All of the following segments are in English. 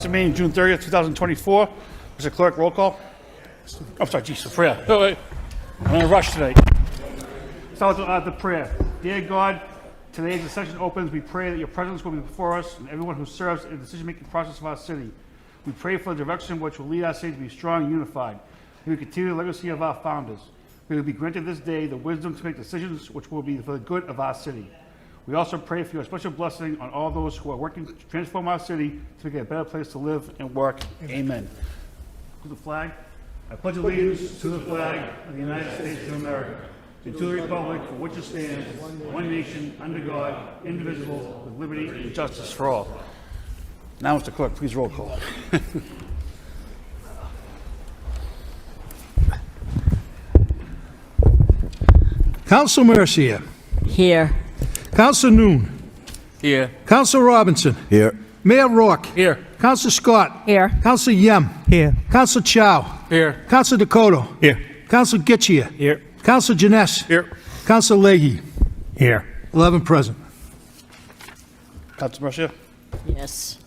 Meeting June 30th, 2024. Mr. Clerk, roll call. I'm sorry, geez, the prayer. Oh, wait. I'm in a rush today. Start with the prayer. Dear God, today as the session opens, we pray that your presence will be before us and everyone who serves in the decision-making process of our city. We pray for the direction which will lead our city to be strong and unified. We will continue the legacy of our founders. We will be granted this day the wisdom to make decisions which will be for the good of our city. We also pray for your special blessing on all those who are working to transform our city to make it a better place to live and work. Amen. To the flag. I pledge allegiance to the flag of the United States of America and to the republic for which it stands, one nation, under God, indivisible, with liberty and justice for all. Now, Mr. Clerk, please roll call. Council Mercier. Here. Council Noon. Here. Council Robinson. Here. Mayor Rourke. Here. Council Scott. Here. Council Yem. Here. Council Chow. Here. Council Dakota. Here. Council Getchia. Here. Council Janess. Here. Council Leahy. Here. 11 present. Council Mercier. Yes.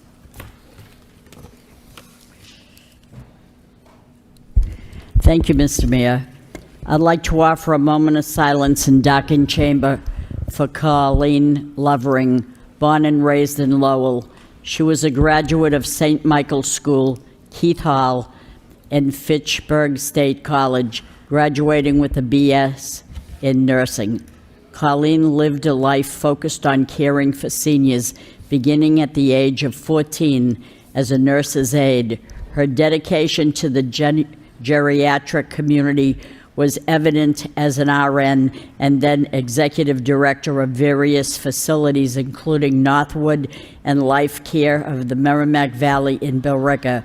Thank you, Mr. Mayor. I'd like to offer a moment of silence in Docking Chamber for Colleen Lovering, born and raised in Lowell. She was a graduate of St. Michael's School, Keith Hall, and Fitchburg State College, graduating with a BS in nursing. Colleen lived a life focused on caring for seniors, beginning at the age of 14 as a nurse's aide. Her dedication to the geriatric community was evident as an RN and then executive director of various facilities, including Northwood and Life Care of the Merrimack Valley in Billerica.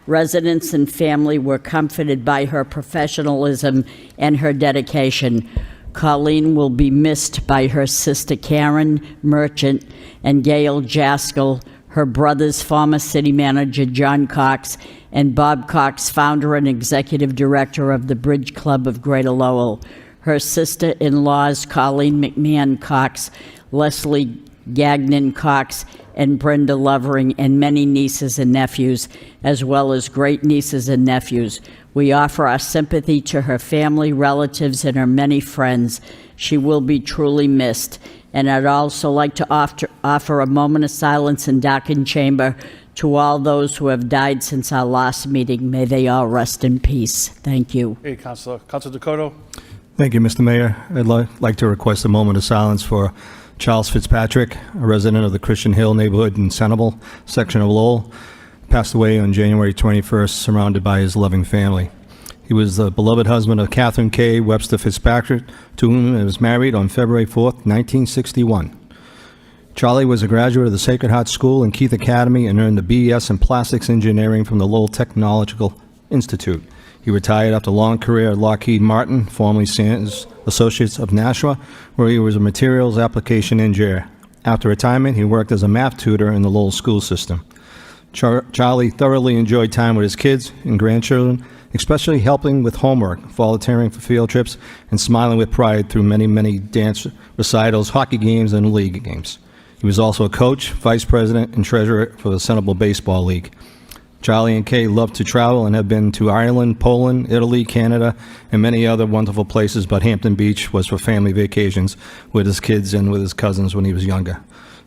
Residents and family were comforted by her professionalism and her dedication. Colleen will be missed by her sister Karen Merchant and Gail Jaskell, her brother's former city manager John Cox, and Bob Cox, founder and executive director of the Bridge Club of Greater Lowell. Her sister-in-laws, Colleen McMahon Cox, Leslie Gagnon Cox, and Brenda Lovering, and many nieces and nephews, as well as great nieces and nephews. We offer our sympathy to her family, relatives, and her many friends. She will be truly missed. And I'd also like to offer a moment of silence in Docking Chamber to all those who have died since our last meeting. May they all rest in peace. Thank you. Hey, Councilor. Councilor Dakota. Thank you, Mr. Mayor. I'd like to request a moment of silence for Charles Fitzpatrick, a resident of the Christian Hill neighborhood in Sanibel, section of Lowell. Passed away on January 21st, surrounded by his loving family. He was the beloved husband of Catherine K. Webster Fitzpatrick, to whom he was married on February 4th, 1961. Charlie was a graduate of the Sacred Heart School and Keith Academy and earned a BS in Plastics Engineering from the Lowell Technological Institute. He retired after a long career at Lockheed Martin, formerly Sands Associates of Nashua, where he was a materials application engineer. After retirement, he worked as a math tutor in the Lowell school system. Charlie thoroughly enjoyed time with his kids and grandchildren, especially helping with homework, volunteering for field trips, and smiling with pride through many, many dance recitals, hockey games, and league games. He was also a coach, vice president, and treasurer for the Sanibel Baseball League. Charlie and Kay loved to travel and have been to Ireland, Poland, Italy, Canada, and many other wonderful places, but Hampton Beach was for family vacations with his kids and with his cousins when he was younger.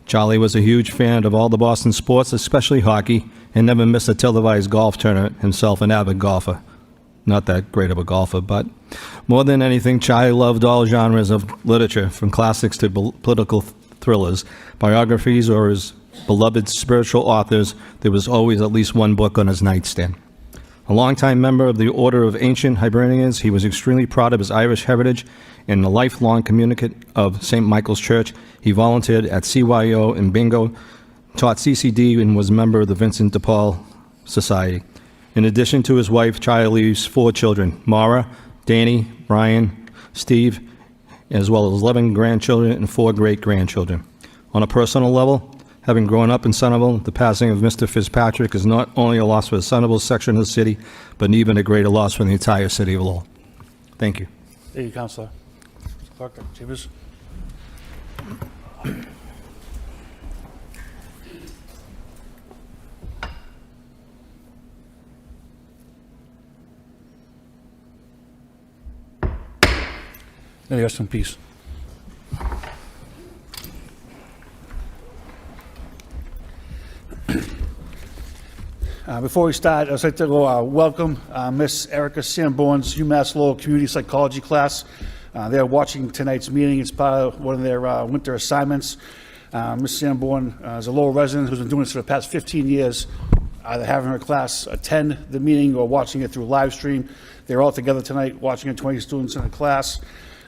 Charlie was a huge fan of all the Boston sports, especially hockey, and never missed a televised golf tournament, himself an avid golfer. Not that great of a golfer, but more than anything, Charlie loved all genres of literature, from classics to political thrillers, biographies, or his beloved spiritual authors. There was always at least one book on his nightstand. A longtime member of the Order of Ancient Hibernians, he was extremely proud of his Irish heritage and a lifelong communicant of St. Michael's Church. He volunteered at CYO and Bingo, taught CCD, and was a member of the Vincent de Paul Society. In addition to his wife, Charlie leaves 4 children, Mara, Danny, Brian, Steve, as well as 11 grandchildren and 4 great-grandchildren. On a personal level, having grown up in Sanibel, the passing of Mr. Fitzpatrick is not only a loss for the Sanibel section of the city, but even a greater loss for the entire city of Lowell. Thank you. Thank you, Councilor. Clerk, Chambers. May they rest in peace. Before we start, I'd like to go welcome Miss Erica Sanborn's UMass Lowell Community Psychology class. They're watching tonight's meeting. It's part of one of their winter assignments. Miss Sanborn is a Lowell resident who's been doing this for the past 15 years, either having her class attend the meeting or watching it through live stream. They're all together tonight, watching it, 20 students in a class.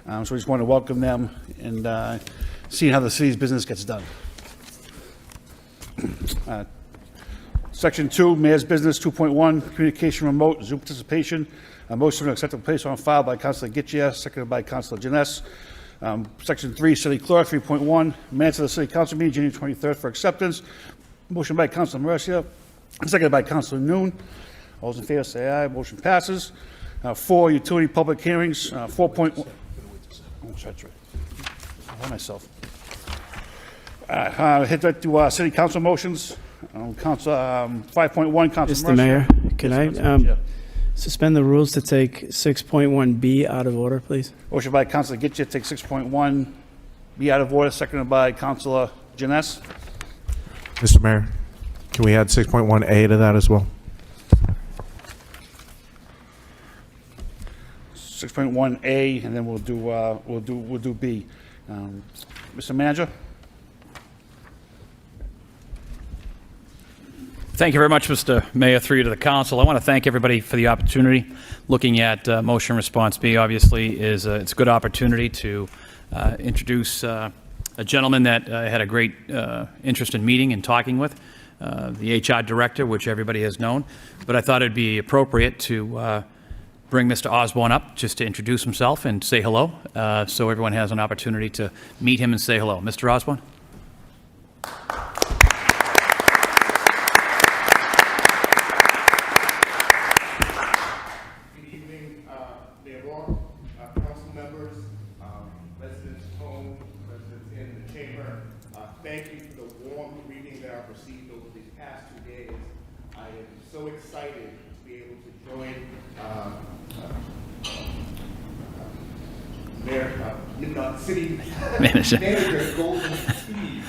So we just want to welcome them and seeing how the city's business gets done. Section 2, Mayor's Business 2.1, Communication Remote, Zoom Participation. A motion to accept and place on file by Councilor Getchia, seconded by Councilor Janess. Section 3, City Clerk 3.1, minutes of the City Council meeting, January 23rd for acceptance. Motion by Councilor Mercia, seconded by Councilor Noon. All those in favor say aye. Motion passes. 4, Utility Public Hearings, 4.1. Oh, that's right. I myself. Hit that to City Council motions. Council 5.1, Councilor Mr. Mayor, can I suspend the rules to take 6.1B out of order, please? Motion by Councilor Getchia, take 6.1 be out of order, seconded by Councilor Janess. Mr. Mayor, can we add 6.1A to that as well? 6.1A, and then we'll do B. Mr. Manager. Thank you very much, Mr. Mayor, through you to the council. I want to thank everybody for the opportunity. Looking at motion response B, obviously, it's a good opportunity to introduce a gentleman that I had a great interest in meeting and talking with, the HR director, which everybody has known. But I thought it'd be appropriate to bring Mr. Osborne up just to introduce himself and say hello, so everyone has an opportunity to meet him and say hello. Mr. Osborne? Thank you for the warm greeting that I've received over these past 2 days. I am so excited to be able to join City Manager Golden Steve.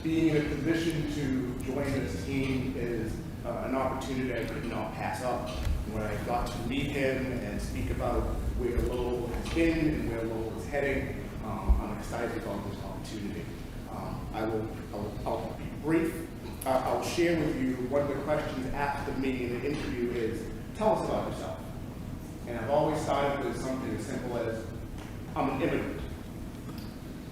Being in a position to join this team is an opportunity I could not pass up. When I got to meet him and speak about where Lowell has been and where Lowell is heading, I'm excited about this opportunity. I'll be brief. I'll share with you one of the questions after the meeting and the interview is, tell us about yourself. And I've always started with something as simple as, I'm an immigrant.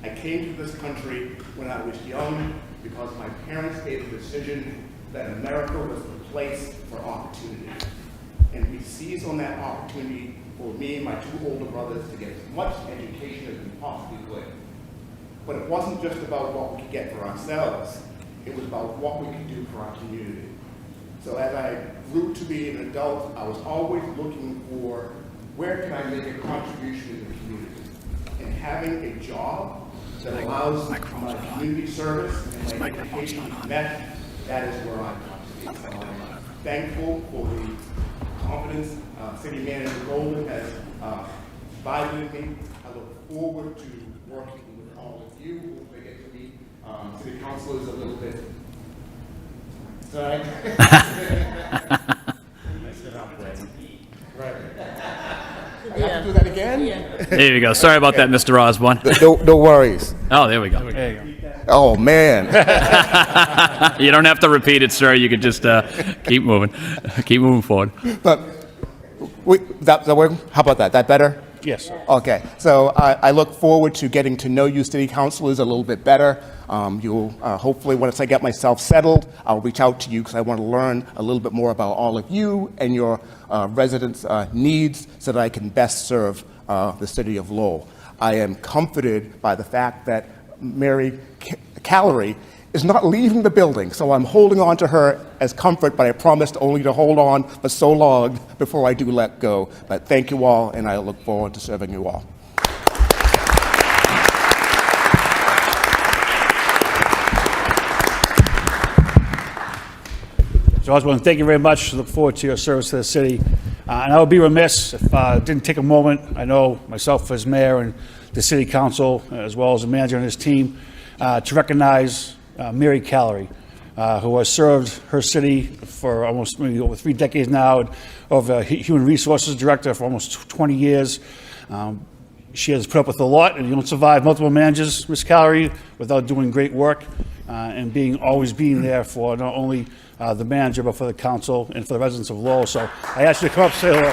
I came to this country when I was young because my parents made a decision that America was the place for opportunity. And we seized on that opportunity for me and my 2 older brothers to get as much education as we possibly could. But it wasn't just about what we could get for ourselves, it was about what we could do for our community. So as I grew to be an adult, I was always looking for where can I make a contribution in the community? And having a job that allows my community service and my education to mesh, that is where I contribute. So I'm thankful for the confidence City Manager Golden has provided me. I look forward to working with all of you who I get to meet city councilors a little bit. Sorry. Right. I have to do that again? There you go. Sorry about that, Mr. Osborne. No worries. Oh, there we go. There you go. Oh, man. You don't have to repeat it, sir. You could just keep moving. Keep moving forward. But that work? How about that? That better? Yes. Okay. So I look forward to getting to know you city councilors a little bit better. You'll hopefully, once I get myself settled, I'll reach out to you because I want to learn a little bit more about all of you and your residents' needs so that I can best serve the city of Lowell. I am comforted by the fact that Mary Callery is not leaving the building, so I'm holding on to her as comfort, but I promised only to hold on for so long before I do let go. But thank you all, and I look forward to serving you all. So Osborne, thank you very much. Look forward to your service to the city. And I would be remiss if I didn't take a moment, I know myself as mayor and the city council, as well as the manager and his team, to recognize Mary Callery, who has served her city for almost maybe over 3 decades now, and of human resources director for almost 20 years. She has put up with a lot, and you don't survive multiple managers, Ms. Callery, without doing great work and always being there for not only the manager, but for the council and for the residents of Lowell. So I ask you to come up and say hello.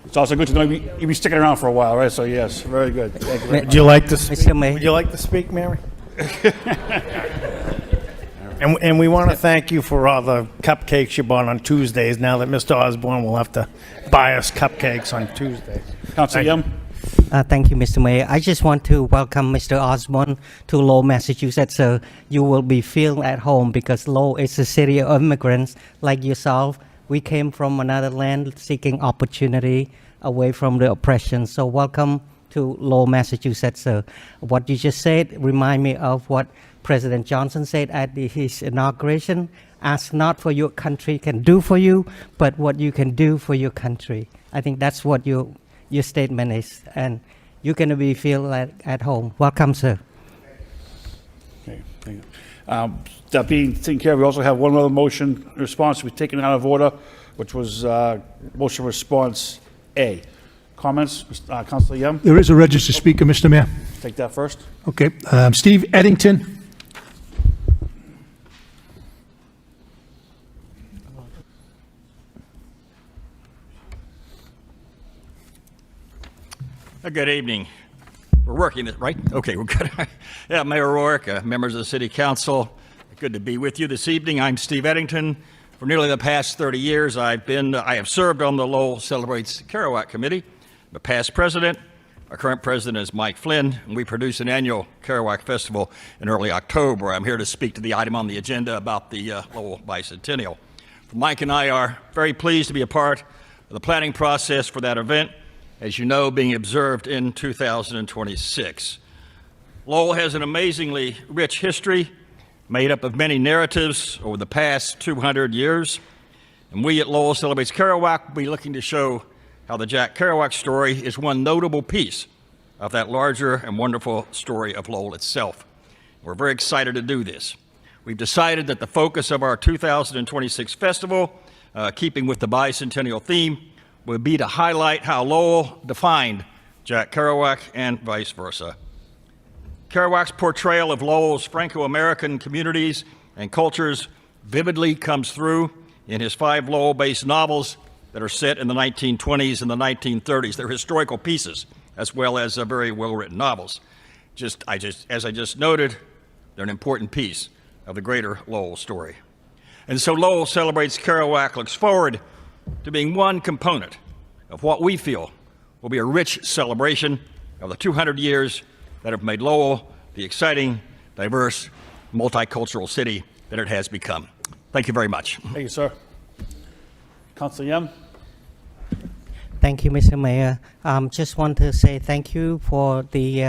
It's also good to know you'll be sticking around for a while, right? So yes, very good. Thank you very much. Would you like to speak? Mr. Mayor. Would you like to speak, Mary? And we want to thank you for all the cupcakes you bought on Tuesdays. Now that Mr. Osborne will have to buy us cupcakes on Tuesdays. Councilor Yum. Thank you, Mr. Mayor. I just want to welcome Mr. Osborne to Lowell, Massachusetts. So you will be feel at home because Lowell is a city of immigrants like yourself. We came from another land seeking opportunity away from the oppression. So welcome to Lowell, Massachusetts. So what you just said remind me of what President Johnson said at his inauguration. Ask not for your country can do for you, but what you can do for your country. I think that's what your statement is. And you're going to be feel at home. Welcome, sir. Okay, thank you. That being taken care of, we also have one other motion response to be taken out of order, which was motion response A. Comments, Councilor Yum? There is a registered speaker, Mr. Mayor. Take that first. Okay. Steve Eddington. Good evening. We're working it, right? Okay, we're good. Yeah, Mayor Rourke, members of the City Council, good to be with you this evening. I'm Steve Eddington. For nearly the past 30 years, I have served on the Lowell Celebrates Kerouac Committee. I'm a past president. Our current president is Mike Flynn, and we produce an annual Kerouac Festival in early October. I'm here to speak to the item on the agenda about the Lowell Bicentennial. Mike and I are very pleased to be a part of the planning process for that event, as you know, being observed in 2026. Lowell has an amazingly rich history made up of many narratives over the past 200 years. And we at Lowell Celebrates Kerouac will be looking to show how the Jack Kerouac story is one notable piece of that larger and wonderful story of Lowell itself. We're very excited to do this. We've decided that the focus of our 2026 festival, keeping with the bicentennial theme, will be to highlight how Lowell defined Jack Kerouac and vice versa. Kerouac's portrayal of Lowell's Franco-American communities and cultures vividly comes through in his 5 Lowell-based novels that are set in the 1920s and the 1930s. They're historical pieces, as well as very well-written novels. As I just noted, they're an important piece of the greater Lowell story. And so Lowell Celebrates Kerouac looks forward to being one component of what we feel will be a rich celebration of the 200 years that have made Lowell the exciting, diverse, multicultural city that it has become. Thank you very much. Thank you, sir. Councilor Yum? Thank you, Mr. Mayor. Just want to say thank you for the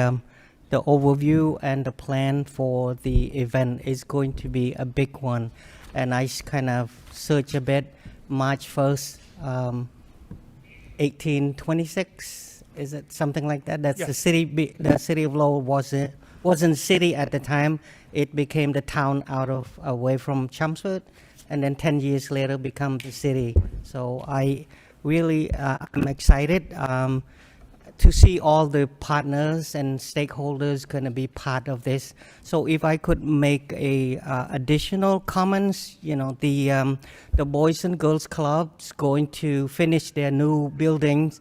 overview and the plan for the event. Is going to be a big one. And I kind of searched a bit. March 1st, 1826. Is it something like that? That's the city. The city of Lowell wasn't city at the time. It became the town away from Chelmsford, and then 10 years later become the city. So I really I'm excited to see all the partners and stakeholders going to be part of this. So if I could make additional comments, you know, the Boys and Girls Clubs going to finish their new buildings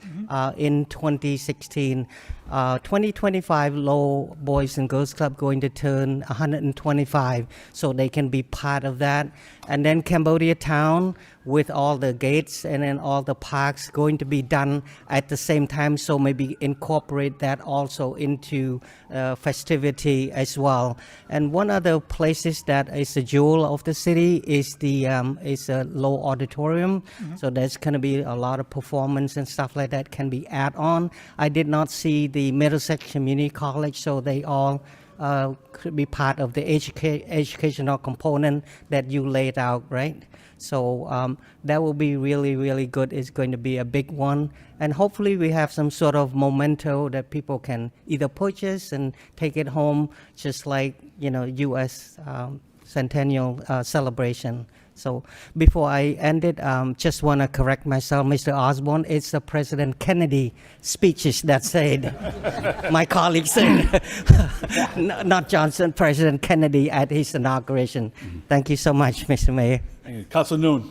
in 2016. 2025 Lowell Boys and Girls Club going to turn 125, so they can be part of that. And then Cambodia Town with all the gates and then all the parks going to be done at the same time. So maybe incorporate that also into festivity as well. And one other places that is a jewel of the city is the Lowell Auditorium. So there's going to be a lot of performance and stuff like that can be add on. I did not see the Middlesex Community College, so they all could be part of the educational component that you laid out, right? So that will be really, really good. It's going to be a big one. And hopefully we have some sort of memento that people can either purchase and take it home, just like, U.S. Centennial celebration. So before I end it, just want to correct myself, Mr. Osborne. It's the President Kennedy speeches that said, my colleague said, not Johnson, President Kennedy at his inauguration. Thank you so much, Mr. Mayor. Thank you. Councilor Noon.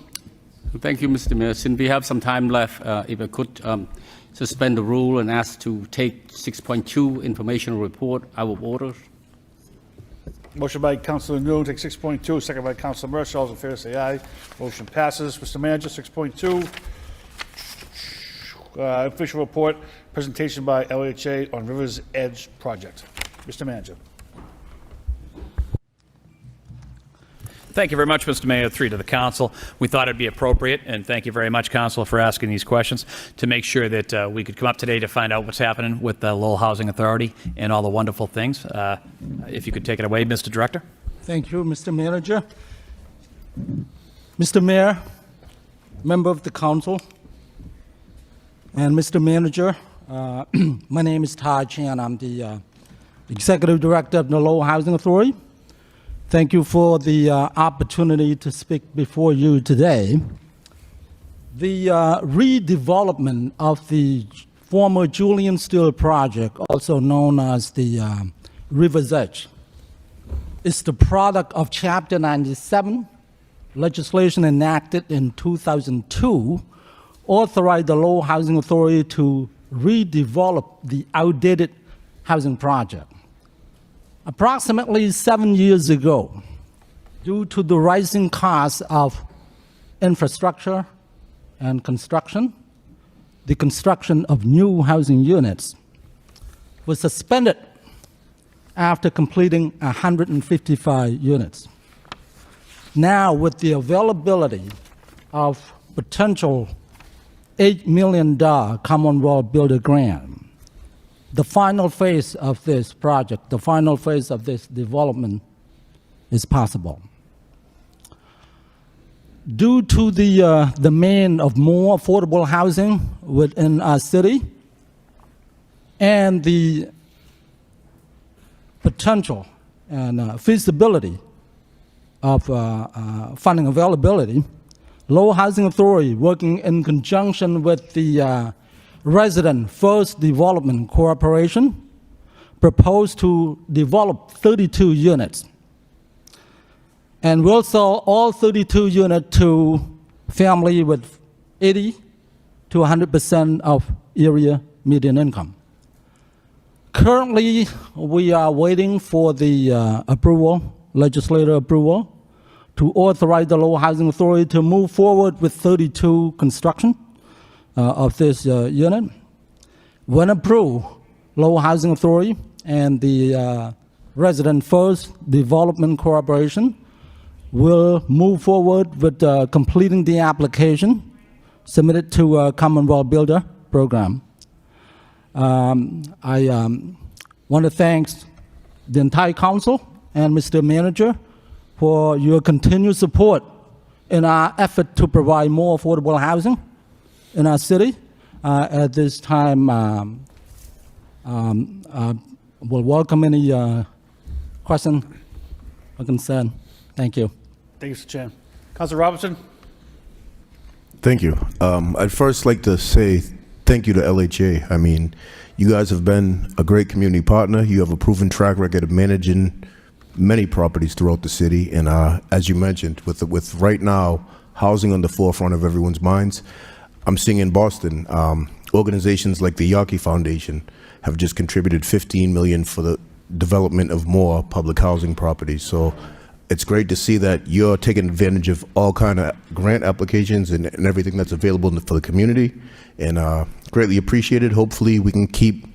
Thank you, Mr. Mayor. Since we have some time left, if I could suspend the rule and ask to take 6.2 informational report out of order. Motion by Councilor Noon, take 6.2, second by Councilor Mercer. All those in favor say aye. Motion passes. Mr. Manager, 6.2, official report, presentation by LHA on River's Edge project. Mr. Manager. Thank you very much, Mr. Mayor. Three to the council. We thought it'd be appropriate, and thank you very much, Council, for asking these questions, to make sure that we could come up today to find out what's happening with the Lowell Housing Authority and all the wonderful things. If you could take it away, Mr. Director. Thank you, Mr. Manager. Mr. Mayor, member of the council, and Mr. Manager, my name is Todd Chan. I'm the Executive Director of the Lowell Housing Authority. Thank you for the opportunity to speak before you today. The redevelopment of the former Julian Steel project, also known as the River's Edge, is the product of Chapter 97 legislation enacted in 2002, authorized the Lowell Housing Authority to redevelop the outdated housing project. Approximately 7 years ago, due to the rising costs of infrastructure and construction, the construction of new housing units was suspended after completing 155 units. Now, with the availability of potential $8 million Commonwealth Builder Grant, the final phase of this project, the final phase of this development is possible. Due to the demand of more affordable housing within our city and the potential and feasibility of funding availability, Lowell Housing Authority, working in conjunction with the Resident First Development Corporation, proposed to develop 32 units. And we'll sell all 32 units to family with 80 to 100% of area median income. Currently, we are waiting for the approval, legislative approval, to authorize the Lowell Housing Authority to move forward with 32 construction of this unit. When approved, Lowell Housing Authority and the Resident First Development Corporation will move forward with completing the application submitted to a Commonwealth Builder program. I want to thank the entire council and Mr. Manager for your continued support in our effort to provide more affordable housing in our city. At this time, we'll welcome any question or concern. Thank you. Thank you, Mr. Chan. Councilor Robinson. Thank you. I'd first like to say thank you to LHA. I mean, you guys have been a great community partner. You have a proven track record of managing many properties throughout the city. And as you mentioned, with right now housing on the forefront of everyone's minds, I'm seeing in Boston, organizations like the Yawkey Foundation have just contributed $15 million for the development of more public housing properties. So it's great to see that you're taking advantage of all kind of grant applications and everything that's available for the community, and greatly appreciated. Hopefully we can keep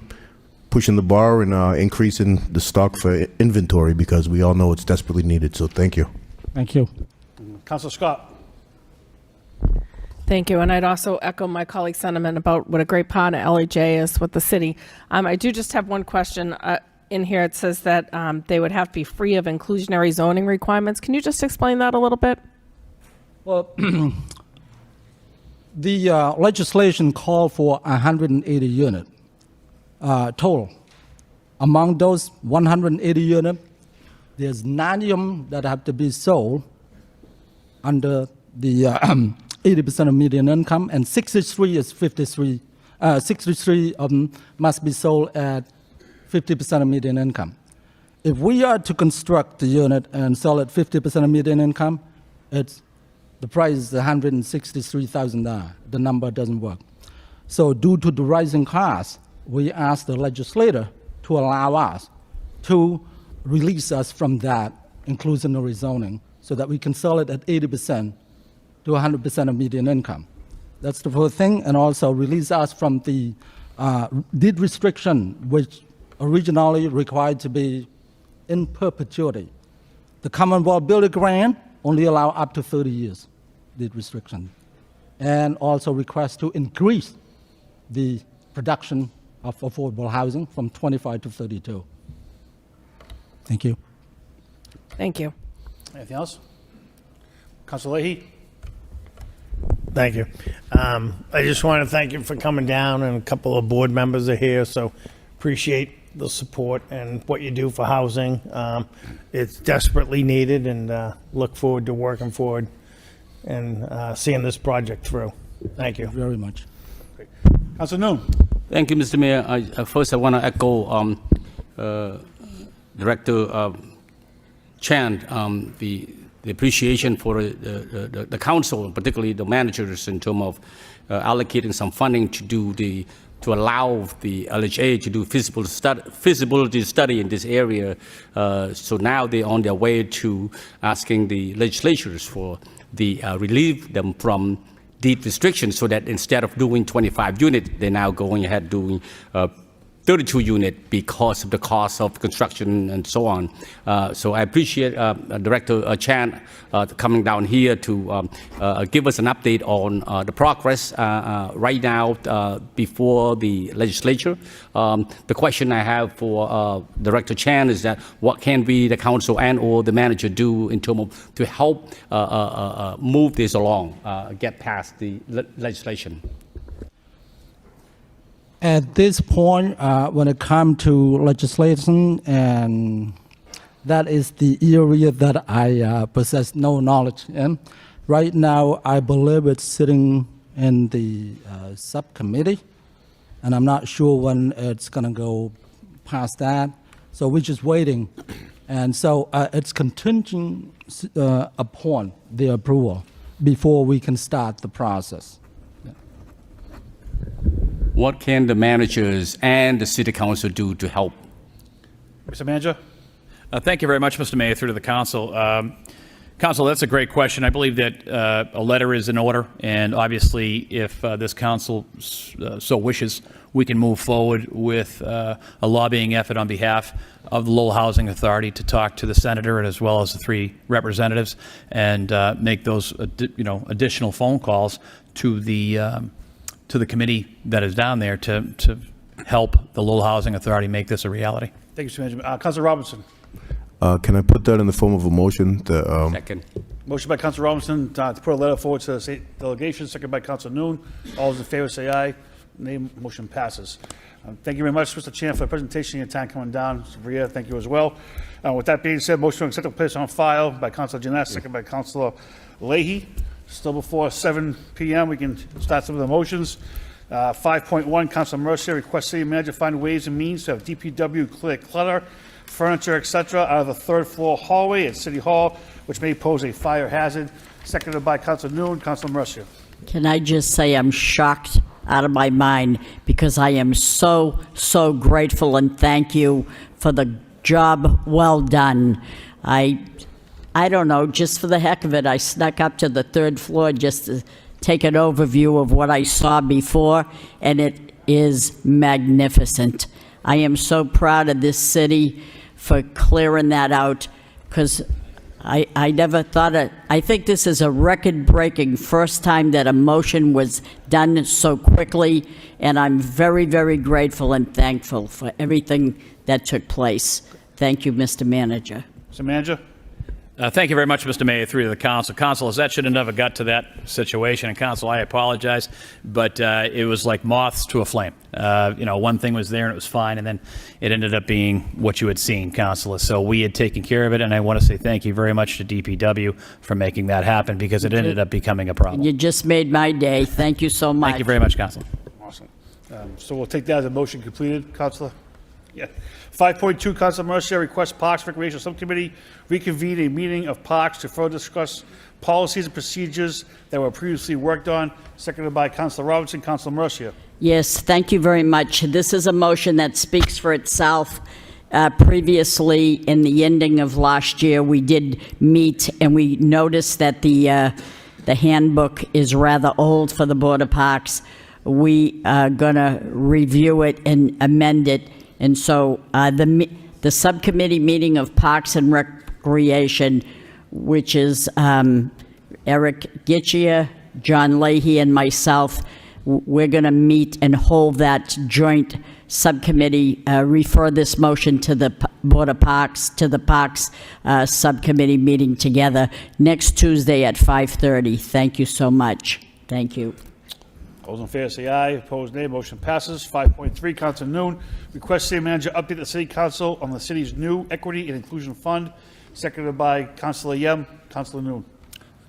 pushing the bar and increasing the stock for inventory, because we all know it's desperately needed. So thank you. Thank you. Councilor Scott. Thank you, and I'd also echo my colleague's sentiment about what a great partner LHA is with the city. I do just have one question. In here it says that they would have to be free of inclusionary zoning requirements. Can you just explain that a little bit? Well, the legislation called for 180 units total. Among those 180 units, there's 90 of them that have to be sold under the 80% of median income, and 63 is 53. 63 of them must be sold at 50% of median income. If we are to construct the unit and sell at 50% of median income, the price is $163,000. The number doesn't work. So due to the rising costs, we asked the legislator to allow us to release us from that inclusionary zoning so that we can sell it at 80% to 100% of median income. That's the first thing, and also release us from the deed restriction, which originally required to be in perpetuity. The Commonwealth Builder Grant only allow up to 30 years deed restriction, and also request to increase the production of affordable housing from 25 to 32. Thank you. Thank you. Anything else? Councilor Leahy. Thank you. I just want to thank you for coming down, and a couple of board members are here, so appreciate the support and what you do for housing. It's desperately needed, and look forward to working forward and seeing this project through. Thank you. Very much. Councilor Noon. Thank you, Mr. Mayor. First, I want to echo Director Chan, the appreciation for the council, particularly the managers, in terms of allocating some funding to allow the LHA to do feasibility study in this area. So now they're on their way to asking the legislatures for the relieve them from deed restrictions, so that instead of doing 25 units, they're now going ahead doing 32 units because of the cost of construction and so on. So I appreciate Director Chan coming down here to give us an update on the progress right now before the legislature. The question I have for Director Chan is that what can we, the council and or the manager, do in terms of to help move this along, get past the legislation? At this point, when it comes to legislation, and that is the area that I possess no knowledge in. Right now, I believe it's sitting in the subcommittee, and I'm not sure when it's going to go past that. So we're just waiting. And so it's contingent upon the approval before we can start the process. What can the managers and the city council do to help? Mr. Manager. Thank you very much, Mr. Mayor, through to the council. Council, that's a great question. I believe that a letter is in order, and obviously, if this council so wishes, we can move forward with a lobbying effort on behalf of the Lowell Housing Authority to talk to the senator as well as the 3 representatives, and make those additional phone calls to the committee that is down there to help the Lowell Housing Authority make this a reality. Thank you, Mr. Manager. Councilor Robinson. Can I put that in the form of a motion? Second. Motion by Councilor Robinson to put a letter forward to the state delegation, second by Councilor Noon. All those in favor say aye. Nay, motion passes. Thank you very much, Mr. Chan, for the presentation and your time coming down. Mr. Bria, thank you as well. With that being said, motion to accept the place on file by Councilor Jeanette, second by Councilor Leahy. Still before 7 p.m., we can start some of the motions. 5.1, Councilor Mercier requests city manager find ways and means to have DPW clear clutter, furniture, etc. out of the 3rd floor hallway at City Hall, which may pose a fire hazard. Seconded by Councilor Noon. Councilor Mercier. Can I just say I'm shocked out of my mind, because I am so grateful and thank you for the job well done. I I don't know, just for the heck of it, I snuck up to the 3rd floor just to take an overview of what I saw before, and it is magnificent. I am so proud of this city for clearing that out, because I never thought it. I think this is a record-breaking first time that a motion was done so quickly, and I'm very, very grateful and thankful for everything that took place. Thank you, Mr. Manager. Mr. Manager? Thank you very much, Mr. Mayor, through to the council. Councilors, that should have never got to that situation. And council, I apologize, but it was like moths to a flame. One thing was there and it was fine, and then it ended up being what you had seen, councilors. So we had taken care of it, and I want to say thank you very much to DPW for making that happen, because it ended up becoming a problem. You just made my day. Thank you so much. Thank you very much, council. Awesome. So we'll take that as a motion completed, Councilor. Yeah. 5.2, Councilor Mercier requests Parks Recreation Subcommittee reconvene a meeting of Parks to further discuss policies and procedures that were previously worked on. Seconded by Councilor Robinson. Councilor Mercier. Yes, thank you very much. This is a motion that speaks for itself. Previously, in the ending of last year, we did meet, and we noticed that the handbook is rather old for the Board of Parks. We are going to review it and amend it. And so the subcommittee meeting of Parks and Recreation, which is Eric Gitchia, John Leahy, and myself, we're going to meet and hold that joint subcommittee, refer this motion to the Board of Parks, to the Parks subcommittee meeting together next Tuesday at 5:30. Thank you so much. Thank you. All those in favor say aye. Opposed, nay. Motion passes. 5.3, Councilor Noon requests city manager update the city council on the city's new equity and inclusion fund. Seconded by Councilor Yem. Councilor Noon.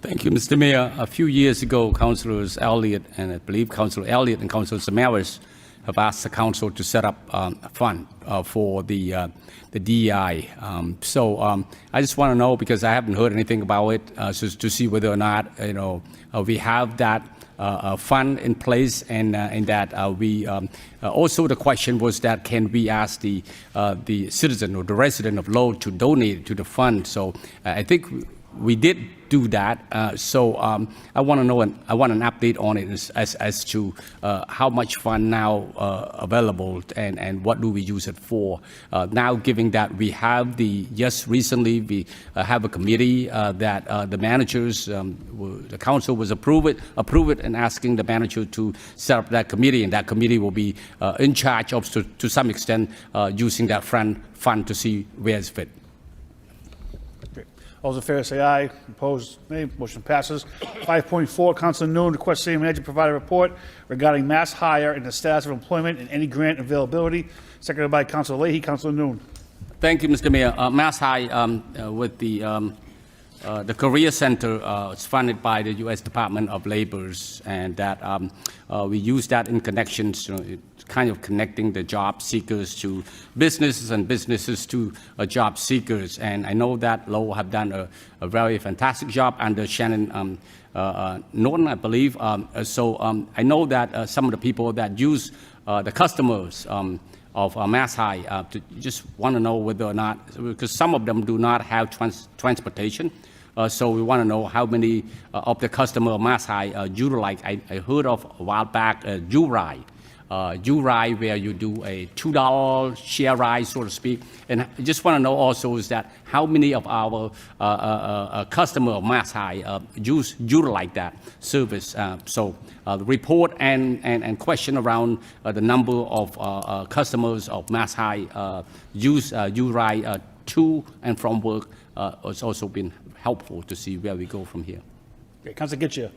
Thank you, Mr. Mayor. A few years ago, Councilors Elliott and I believe Councilor Elliott and Councilor Samaras have asked the council to set up a fund for the DEI. I just want to know, because I haven't heard anything about it, so to see whether or not we have that fund in place, and that we also, the question was that can we ask the citizen or the resident of Lowell to donate to the fund. So I think we did do that. I want to know, I want an update on it as to how much fund now available, and what do we use it for. Now, given that we have recently we have a committee that the managers, the council was approve it, and asking the manager to set up that committee, and that committee will be in charge of, to some extent, using that fund to see where it's fit. All those in favor say aye. Opposed, nay. Motion passes. 5.4, Councilor Noon requests city manager provide a report regarding mass hire and the status of employment and any grant availability. Seconded by Councilor Leahy. Councilor Noon. Thank you, Mr. Mayor. Mass hire with the Career Center is funded by the U.S. Department of Labor, and that we use that in connections, kind of connecting the job seekers to businesses and businesses to job seekers. And I know that Lowell have done a very fantastic job under Shannon Norton, I believe. I know that some of the people that use the customers of Mass High just want to know whether or not, because some of them do not have transportation. So we want to know how many of the customer of Mass High utilize. I heard of a while back U-Ride. U-Ride, where you do a $2 share ride, so to speak. And I just want to know also is that how many of our customer of Mass High utilize that service. The report and question around the number of customers of Mass High use U-Ride to and from work has also been helpful to see where we go from here. Okay, Councilor Gitchia.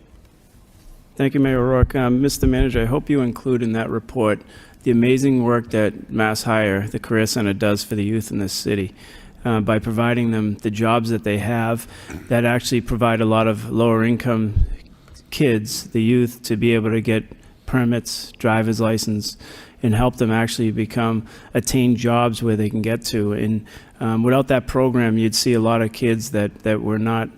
Thank you, Mayor O'Rourke. Mr. Manager, I hope you include in that report the amazing work that Mass Hire, the Career Center, does for the youth in this city by providing them the jobs that they have that actually provide a lot of lower income kids, the youth, to be able to get permits, driver's license, and help them actually attain jobs where they can get to. And without that program, you'd see a lot of kids that were not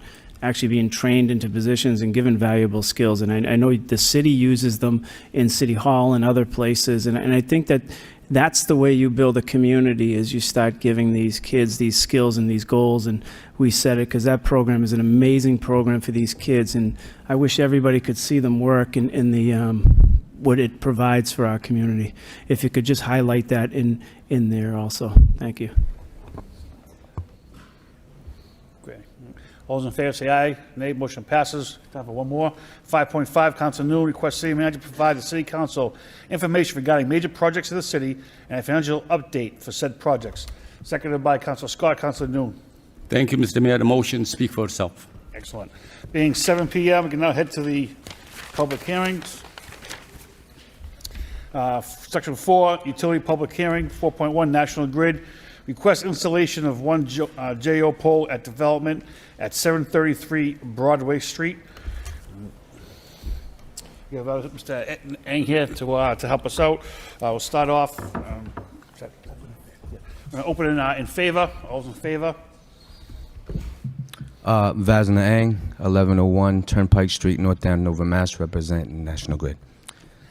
actually being trained into positions and given valuable skills. And I know the city uses them in City Hall and other places. And I think that that's the way you build a community, is you start giving these kids these skills and these goals. And we said it because that program is an amazing program for these kids. And I wish everybody could see them work in the what it provides for our community. If you could just highlight that in there also. Thank you. Great. All those in favor say aye. Nay. Motion passes. Time for one more. 5.5, Council New requests city manager provide the city council information regarding major projects of the city and a financial update for said projects. Seconded by Councilor Scott. Councilor New. Thank you, Mr. Mayor. The motion speak for itself. Excellent. Being 7 p.m., we can now head to the public hearings. Section 4, utility public hearing. 4.1, National Grid. Request installation of one JO pole at development at 733 Broadway Street. We have Mr. Eng here to help us out. We'll start off. I'm going to open in favor. All those in favor? Vazna Ang, 1101 Turnpike Street, North Andover, Mass. Representing National Grid.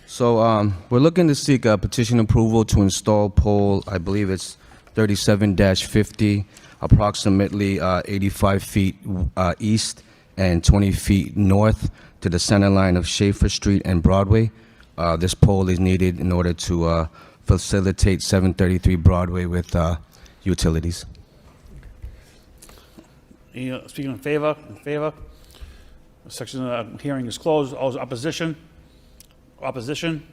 So we're looking to seek a petition approval to install pole, I believe it's 37-50, approximately 85 feet east and 20 feet north to the center line of Schaefer Street and Broadway. This pole is needed in order to facilitate 733 Broadway with utilities. Speaking in favor? In favor? The section of the hearing is closed. All those opposition? Opposition?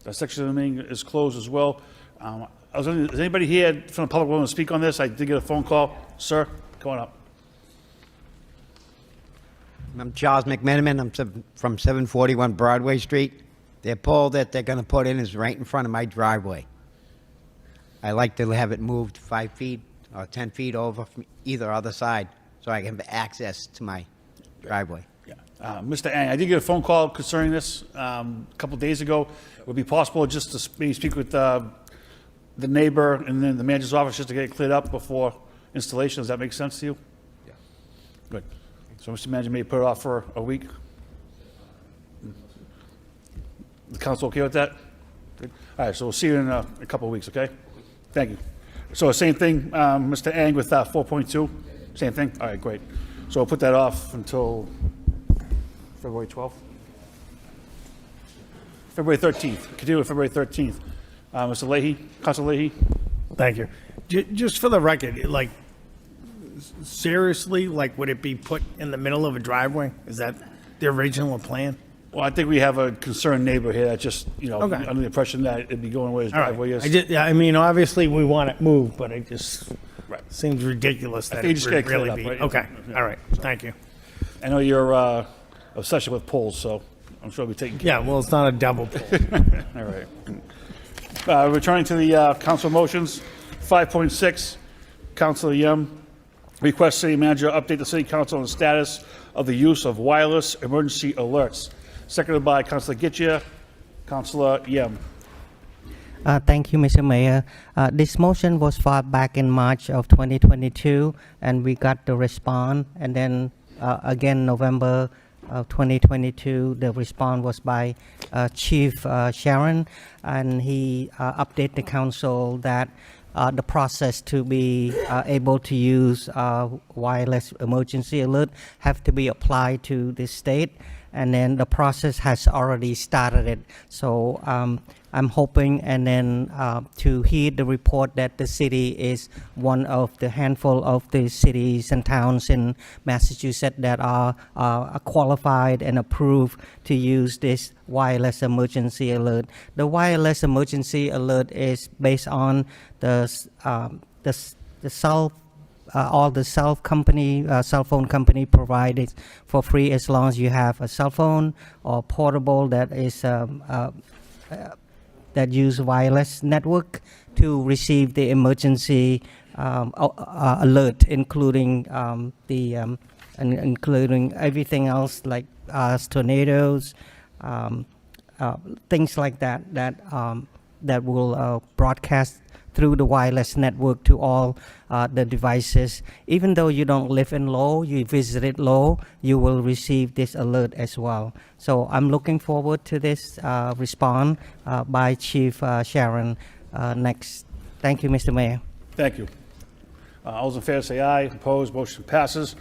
That section of the meeting is closed as well. Is anybody here from the public willing to speak on this? I did get a phone call. Sir, come on up. I'm Charles McMenamin. I'm from 741 Broadway Street. Their pole that they're going to put in is right in front of my driveway. I like to have it moved 5 feet or 10 feet over from either other side so I can have access to my driveway. Mr. Ang, I did get a phone call concerning this a couple days ago. Would it be possible just to maybe speak with the neighbor and then the manager's office just to get it cleared up before installation? Does that make sense to you? Yeah. Good. So Mr. Manager may put it off for a week. The council okay with that? Good. All right, so we'll see you in a couple of weeks, okay? Thank you. So same thing, Mr. Ang with 4.2? Same thing? All right, great. So we'll put that off until February 12th? February 13th. Continue with February 13th. Mr. Leahy, Councilor Leahy. Thank you. Just for the record, like, seriously, like, would it be put in the middle of a driveway? Is that the original plan? Well, I think we have a concerned neighbor here that just, under the impression that it'd be going where his driveway is. I mean, obviously, we want it moved, but it just seems ridiculous that it would really be. Right? Okay, all right, thank you. I know you're obsession with poles, so I'm sure we'll be taking care Yeah, well, it's not a double pole. All right. Returning to the council motions, 5.6, Councilor Yem requests city manager update the city council on the status of the use of wireless emergency alerts. Seconded by Councilor Gittia. Councilor Yem. Thank you, Mr. Mayor. This motion was filed back in March of 2022, and we got the response. And then again, November of 2022, the response was by Chief Sharon, and he updated the council that the process to be able to use wireless emergency alert have to be applied to the state, and then the process has already started. So I'm hoping and then to hear the report that the city is one of the handful of the cities and towns in Massachusetts that are qualified and approved to use this wireless emergency alert. The wireless emergency alert is based on all the cell phone company provided for free as long as you have a cell phone or portable that is that use wireless network to receive the emergency alert, including including everything else like tornadoes, things like that will broadcast through the wireless network to all the devices. Even though you don't live in Lowell, you visited Lowell, you will receive this alert as well. So I'm looking forward to this response by Chief Sharon next. Thank you, Mr. Mayor. Thank you. All those in favor say aye. Opposed, motion passes.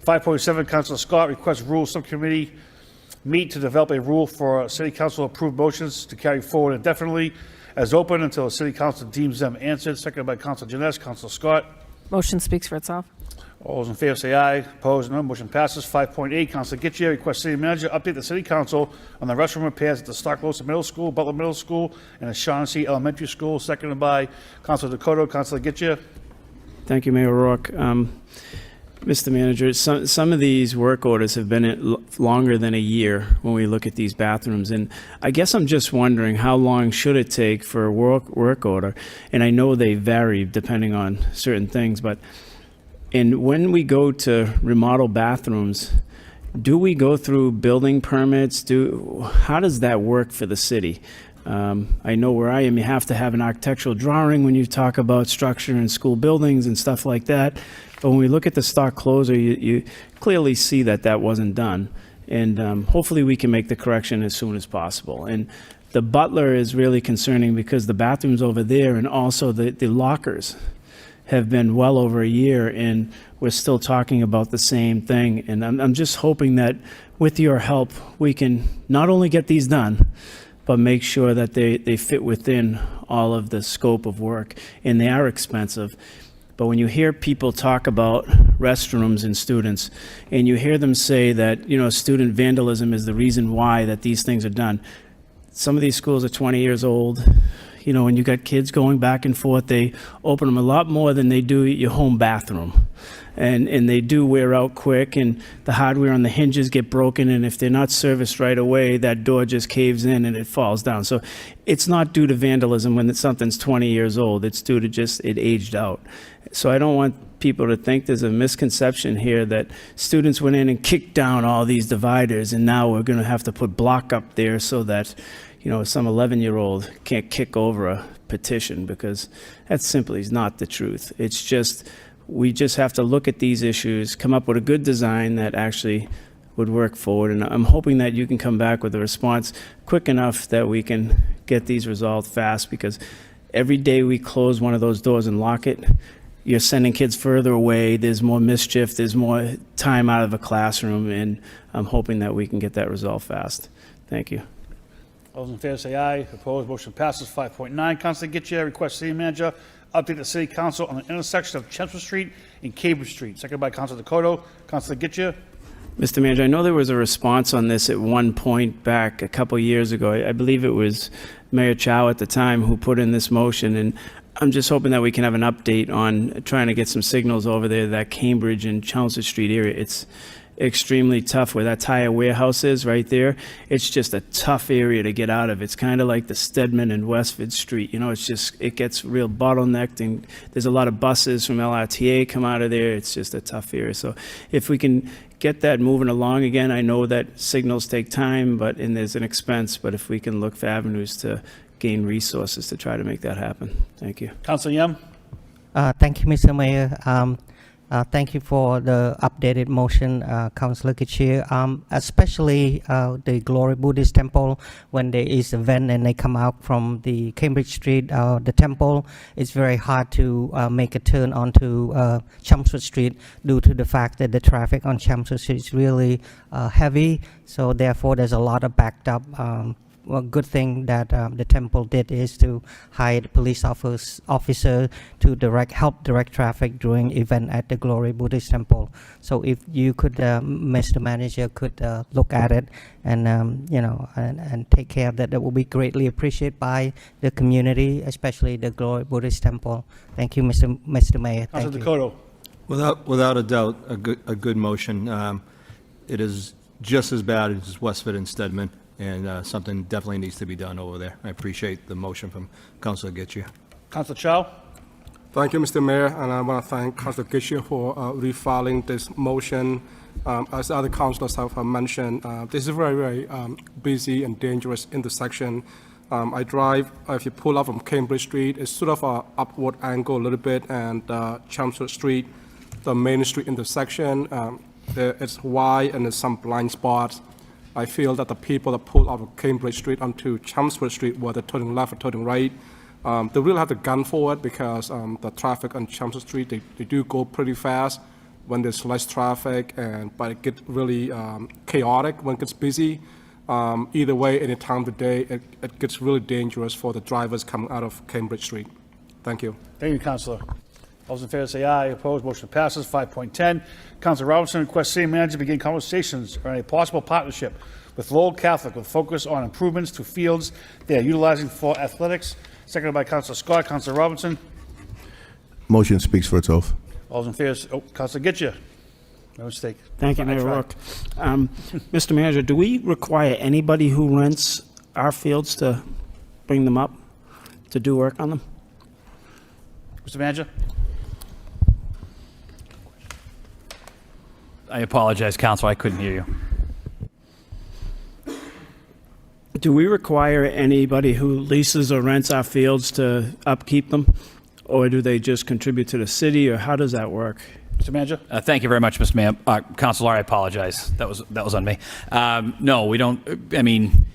5.7, Councilor Scott requests Rules Subcommittee meet to develop a rule for City Council approved motions to carry forward indefinitely as open until the City Council deems them answered. Seconded by Councilor Janess. Councilor Scott. Motion speaks for itself. All those in favor say aye. Opposed, no. Motion passes. 5.8, Councilor Getchia requests City Manager update the City Council on the restroom repairs at the Stocklosa Middle School, Butler Middle School, and the Shaughnessy Elementary School. Seconded by Councilor Dakota. Councilor Getchia. Thank you, Mayor O'Rourke. Mr. Manager, some of these work orders have been longer than a year when we look at these bathrooms, and I guess I'm just wondering how long should it take for a work order? And I know they vary depending on certain things, but when we go to remodel bathrooms, do we go through building permits? How does that work for the city? I know where I am, you have to have an architectural drawing when you talk about structure and school buildings and stuff like that. But when we look at the stock closer, you clearly see that that wasn't done. And hopefully we can make the correction as soon as possible. And the butler is really concerning because the bathrooms over there and also the lockers have been well over a year, and we're still talking about the same thing. And I'm just hoping that with your help, we can not only get these done, but make sure that they fit within all of the scope of work. And they are expensive. But when you hear people talk about restrooms and students, and you hear them say that, student vandalism is the reason why that these things are done. Some of these schools are 20 years old. When you got kids going back and forth, they open them a lot more than they do your home bathroom. And they do wear out quick, and the hardware on the hinges get broken, and if they're not serviced right away, that door just caves in and it falls down. So it's not due to vandalism when something's 20 years old. It's due to just it aged out. So I don't want people to think there's a misconception here that students went in and kicked down all these dividers, and now we're going to have to put block up there so that some 11-year-old can't kick over a petition, because that simply is not the truth. It's just, we just have to look at these issues, come up with a good design that actually would work forward. And I'm hoping that you can come back with a response quick enough that we can get these resolved fast, because every day we close one of those doors and lock it, you're sending kids further away. There's more mischief. There's more time out of a classroom. And I'm hoping that we can get that resolved fast. Thank you. All those in favor say aye. Opposed, motion passes. 5.9, Councilor Getchia requests City Manager update the City Council on the intersection of Chelmsford Street and Cambridge Street. Seconded by Councilor Dakota. Councilor Getchia. Mr. Manager, I know there was a response on this at one point back a couple years ago. I believe it was Mayor Chow at the time who put in this motion, and I'm just hoping that we can have an update on trying to get some signals over there, that Cambridge and Chelmsford Street area. It's extremely tough where that tire warehouse is right there. It's just a tough area to get out of. It's kind of like the Stedman and Westford Street. It gets real bottlenecked, and there's a lot of buses from LRTA come out of there. It's just a tough area. So if we can get that moving along again, I know that signals take time, and there's an expense, but if we can look for avenues to gain resources to try to make that happen. Thank you. Councilor Yam. Thank you, Mr. Mayor. Thank you for the updated motion, Councilor Getchia. Especially the Glory Buddhist Temple, when there is a event and they come out from the Cambridge Street, the temple, it's very hard to make a turn onto Chelmsford Street due to the fact that the traffic on Chelmsford Street is really heavy. So therefore, there's a lot of backed up. Well, good thing that the temple did is to hire the police officer to help direct traffic during event at the Glory Buddhist Temple. So if you could, Mr. Manager, could look at it and and take care of that, that will be greatly appreciated by the community, especially the Glory Buddhist Temple. Thank you, Mr. Mayor. Thank you. Dakota. Without a doubt, a good motion. It is just as bad as Westford and Stedman, and something definitely needs to be done over there. I appreciate the motion from Councilor Getchia. Councilor Chow. Thank you, Mr. Mayor, and I want to thank Councilor Getchia for refiling this motion. As other councilors have mentioned, this is a very, very busy and dangerous intersection. I drive, if you pull up from Cambridge Street, it's sort of a upward angle a little bit, and Chelmsford Street, the main street intersection, it's wide and there's some blind spots. I feel that the people that pull out of Cambridge Street onto Chelmsford Street, whether turning left or turning right, they really have to gun for it because the traffic on Chelmsford Street, they do go pretty fast when there's less traffic, but it gets really chaotic when it gets busy. Either way, any time of the day, it gets really dangerous for the drivers coming out of Cambridge Street. Thank you. Thank you, Councilor. All those in favor say aye. Opposed, motion passes. 5.10, Councilor Robinson requests city manager to begin conversations on a possible partnership with Lowell Catholic with focus on improvements to fields they are utilizing for athletics. Seconded by Councilor Scott. Councilor Robinson. Motion speaks for itself. All those in favor, Councilor Gitcha. No mistake. Thank you, Mayor Rourke. Mr. Manager, do we require anybody who rents our fields to bring them up to do work on them? Mr. Manager? I apologize, Council, I couldn't hear you. Do we require anybody who leases or rents our fields to upkeep them? Or do they just contribute to the city, or how does that work? Mr. Manager? Thank you very much, Mr. Mayor. Councilor, I apologize. That was on me. No, we don't. I mean,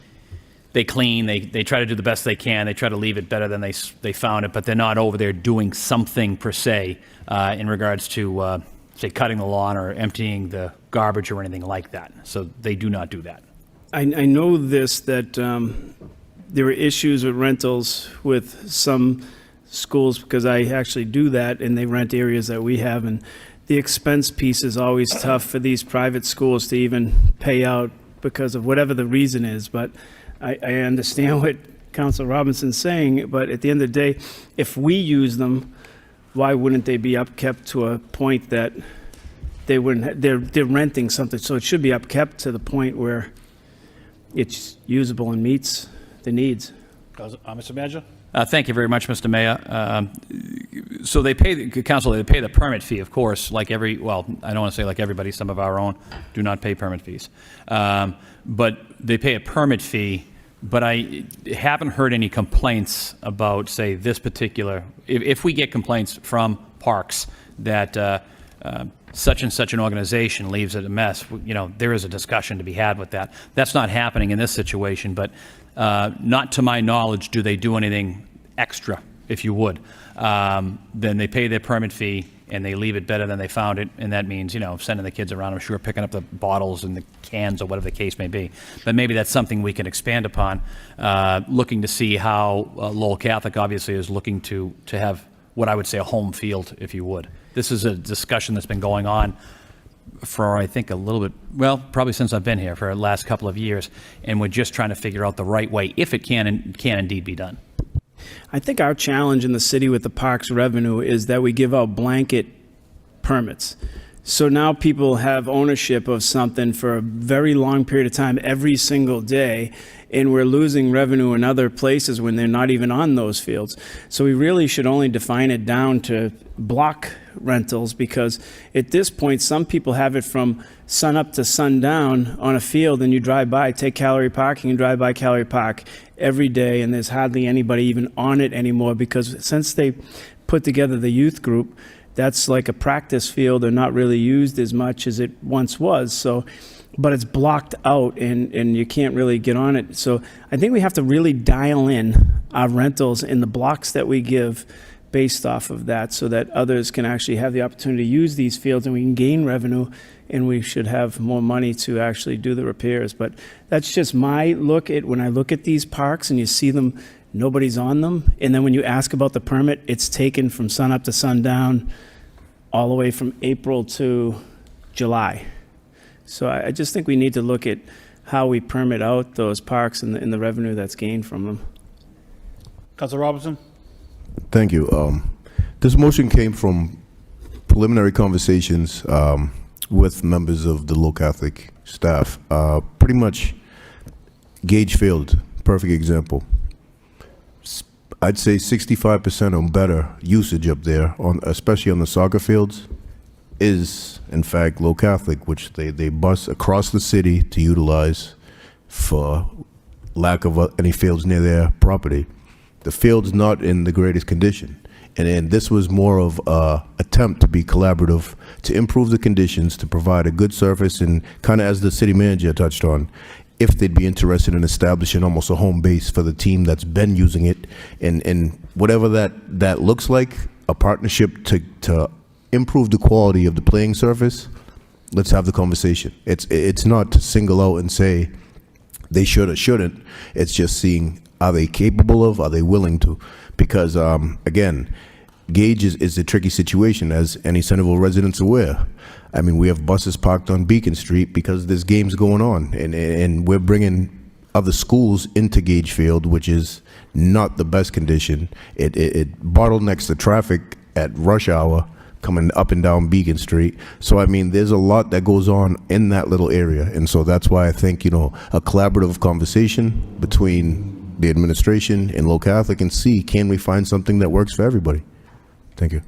they clean. They try to do the best they can. They try to leave it better than they found it, but they're not over there doing something per se in regards to say cutting the lawn or emptying the garbage or anything like that. So they do not do that. I know this, that there are issues with rentals with some schools, because I actually do that, and they rent areas that we have, and the expense piece is always tough for these private schools to even pay out because of whatever the reason is. But I understand what Councilor Robinson's saying, but at the end of the day, if we use them, why wouldn't they be upkept to a point that they wouldn't, they're renting something, so it should be upkept to the point where it's usable and meets the needs. Mr. Manager? Thank you very much, Mr. Mayor. So they pay, Council, they pay the permit fee, of course, like I don't want to say like everybody, some of our own do not pay permit fees. But they pay a permit fee, but I haven't heard any complaints about, say, this particular, if we get complaints from parks that such and such an organization leaves it a mess, there is a discussion to be had with that. That's not happening in this situation, but not to my knowledge do they do anything extra, if you would. Then they pay their permit fee and they leave it better than they found it, and that means, sending the kids around, I'm sure, picking up the bottles and the cans or whatever the case may be. But maybe that's something we can expand upon, looking to see how Lowell Catholic obviously is looking to have what I would say a home field, if you would. This is a discussion that's been going on for, I think, a little bit, probably since I've been here for the last couple of years, and we're just trying to figure out the right way, if it can indeed be done. I think our challenge in the city with the parks revenue is that we give out blanket permits. So now people have ownership of something for a very long period of time every single day, and we're losing revenue in other places when they're not even on those fields. So we really should only define it down to block rentals, because at this point, some people have it from sun up to sundown on a field, and you drive by, take Calorie Parking and drive by Calorie Park every day, and there's hardly anybody even on it anymore, because since they put together the youth group, that's like a practice field and not really used as much as it once was. So, but it's blocked out and you can't really get on it. So I think we have to really dial in our rentals in the blocks that we give based off of that, so that others can actually have the opportunity to use these fields and we can gain revenue, and we should have more money to actually do the repairs. But that's just my look at when I look at these parks and you see them, nobody's on them. And then when you ask about the permit, it's taken from sun up to sundown, all the way from April to July. So I just think we need to look at how we permit out those parks and the revenue that's gained from them. Councilor Robinson? Thank you. This motion came from preliminary conversations with members of the Lowell Catholic staff. Pretty much Gage Field, perfect example. I'd say 65% or better usage up there, especially on the soccer fields, is in fact Lowell Catholic, which they bus across the city to utilize for lack of any fields near their property. The field's not in the greatest condition. And this was more of a attempt to be collaborative, to improve the conditions, to provide a good service, and kind of as the city manager touched on, if they'd be interested in establishing almost a home base for the team that's been using it, and whatever that looks like, a partnership to improve the quality of the playing surface, let's have the conversation. It's not to single out and say they should or shouldn't. It's just seeing, are they capable of, are they willing to? Because, again, Gage is a tricky situation, as any Centerville residents are aware. I mean, we have buses parked on Beacon Street because there's games going on, and we're bringing other schools into Gage Field, which is not the best condition. It bottlenecks the traffic at rush hour coming up and down Beacon Street. So, I mean, there's a lot that goes on in that little area, and so that's why I think, a collaborative conversation between the administration and Lowell Catholic and see, can we find something that works for everybody? Thank you.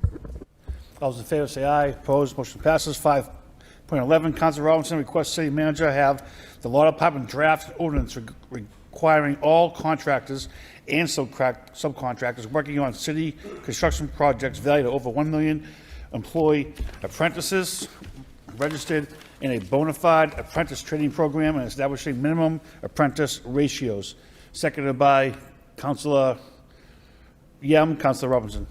All those in favor say aye. Opposed, motion passes. 5.11, Council Robinson requests city manager have the law department draft an ordinance requiring all contractors and subcontractors working on city construction projects valued at over 1 million employ apprentices registered in a bona fide apprentice training program and establishing minimum apprentice ratios. Seconded by Councilor Yem. Councilor Robinson.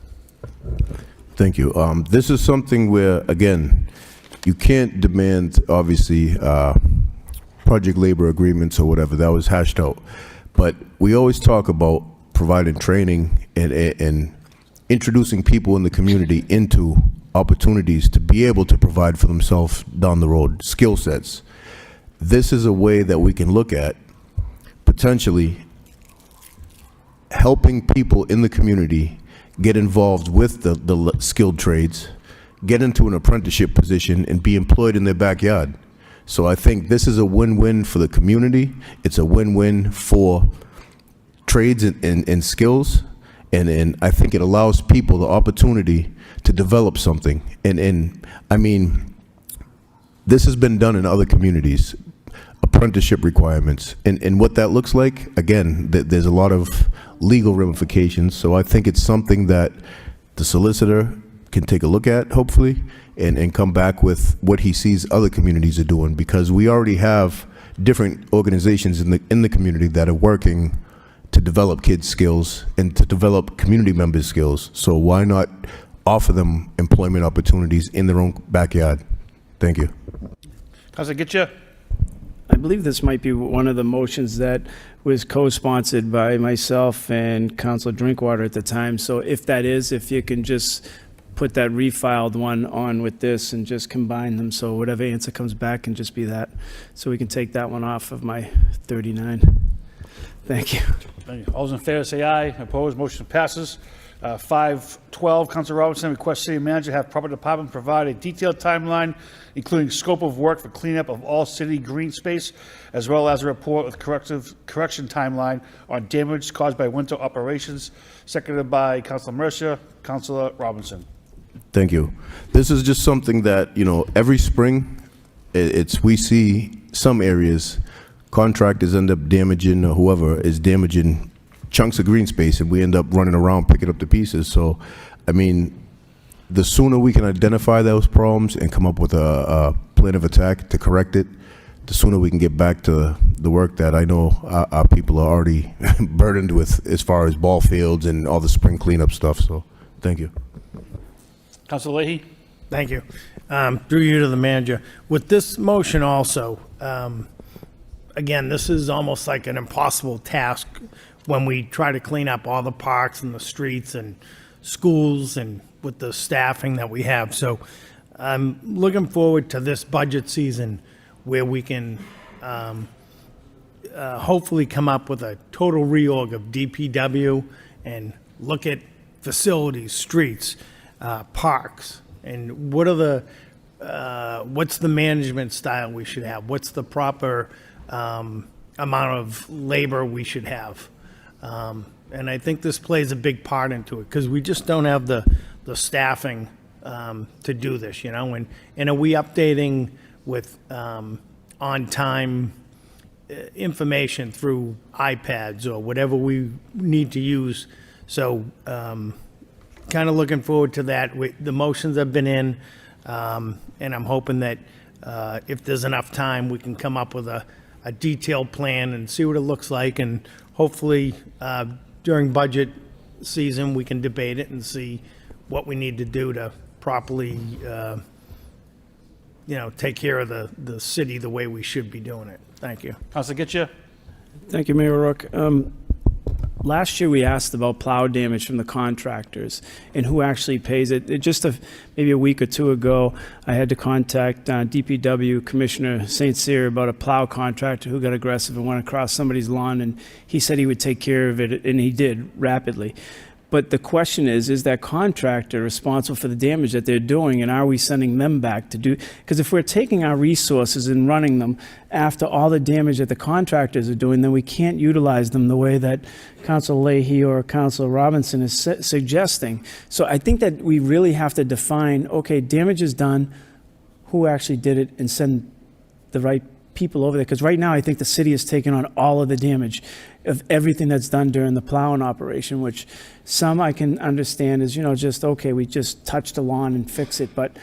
Thank you. This is something where, again, you can't demand, obviously, project labor agreements or whatever. That was hashed out. But we always talk about providing training and introducing people in the community into opportunities to be able to provide for themselves down the road, skill sets. This is a way that we can look at potentially helping people in the community get involved with the skilled trades, get into an apprenticeship position, and be employed in their backyard. So I think this is a win-win for the community. It's a win-win for trades and skills, and I think it allows people the opportunity to develop something. And I mean, this has been done in other communities, apprenticeship requirements, and what that looks like, again, there's a lot of legal ramifications. So I think it's something that the solicitor can take a look at, hopefully, and come back with what he sees other communities are doing, because we already have different organizations in the community that are working to develop kids' skills and to develop community members' skills. So why not offer them employment opportunities in their own backyard? Thank you. Councilor Gitcha. I believe this might be one of the motions that was co-sponsored by myself and Councilor Drinkwater at the time. So if that is, if you can just put that refiled one on with this and just combine them, so whatever answer comes back can just be that. So we can take that one off of my 39. Thank you. Thank you. All those in favor say aye. Opposed, motion passes. 5.12, Councilor Robinson requests city manager have proper department provide a detailed timeline, including scope of work for cleanup of all city green space, as well as a report with correction timeline on damage caused by winter operations. Seconded by Councilor Mercer. Councilor Robinson. Thank you. This is just something that, every spring, we see some areas, contractors end up damaging, or whoever is damaging chunks of green space, and we end up running around picking up the pieces. So, I mean, the sooner we can identify those problems and come up with a plan of attack to correct it, the sooner we can get back to the work that I know our people are already burdened with as far as ball fields and all the spring cleanup stuff. So, thank you. Councilor Leahy. Thank you. Through you to the manager. With this motion also, again, this is almost like an impossible task when we try to clean up all the parks and the streets and schools and with the staffing that we have. So I'm looking forward to this budget season where we can hopefully come up with a total reorg of DPW and look at facilities, streets, parks, and what are what's the management style we should have? What's the proper amount of labor we should have? And I think this plays a big part into it because we just don't have the staffing to do this, and are we updating with on-time information through iPads or whatever we need to use. So kind of looking forward to that. The motions have been in, and I'm hoping that if there's enough time, we can come up with a detailed plan and see what it looks like. And hopefully during budget season, we can debate it and see what we need to do to properly take care of the city the way we should be doing it. Thank you. Councilor Getcha? Thank you, Mayor O'Rourke. Last year, we asked about plow damage from the contractors and who actually pays it. Maybe a week or two ago, I had to contact DPW Commissioner St. Cyr about a plow contractor who got aggressive and went across somebody's lawn, and he said he would take care of it, and he did rapidly. But the question is that contractor responsible for the damage that they're doing, and are we sending them back to do? Because if we're taking our resources and running them after all the damage that the contractors are doing, then we can't utilize them the way that Council Leahy or Council Robinson is suggesting. So I think that we really have to define, okay, damage is done, who actually did it, and send the right people over there. Because right now, I think the city is taking on all of the damage of everything that's done during the plowing operation, which some I can understand is, just, okay, we just touch the lawn and fix it. But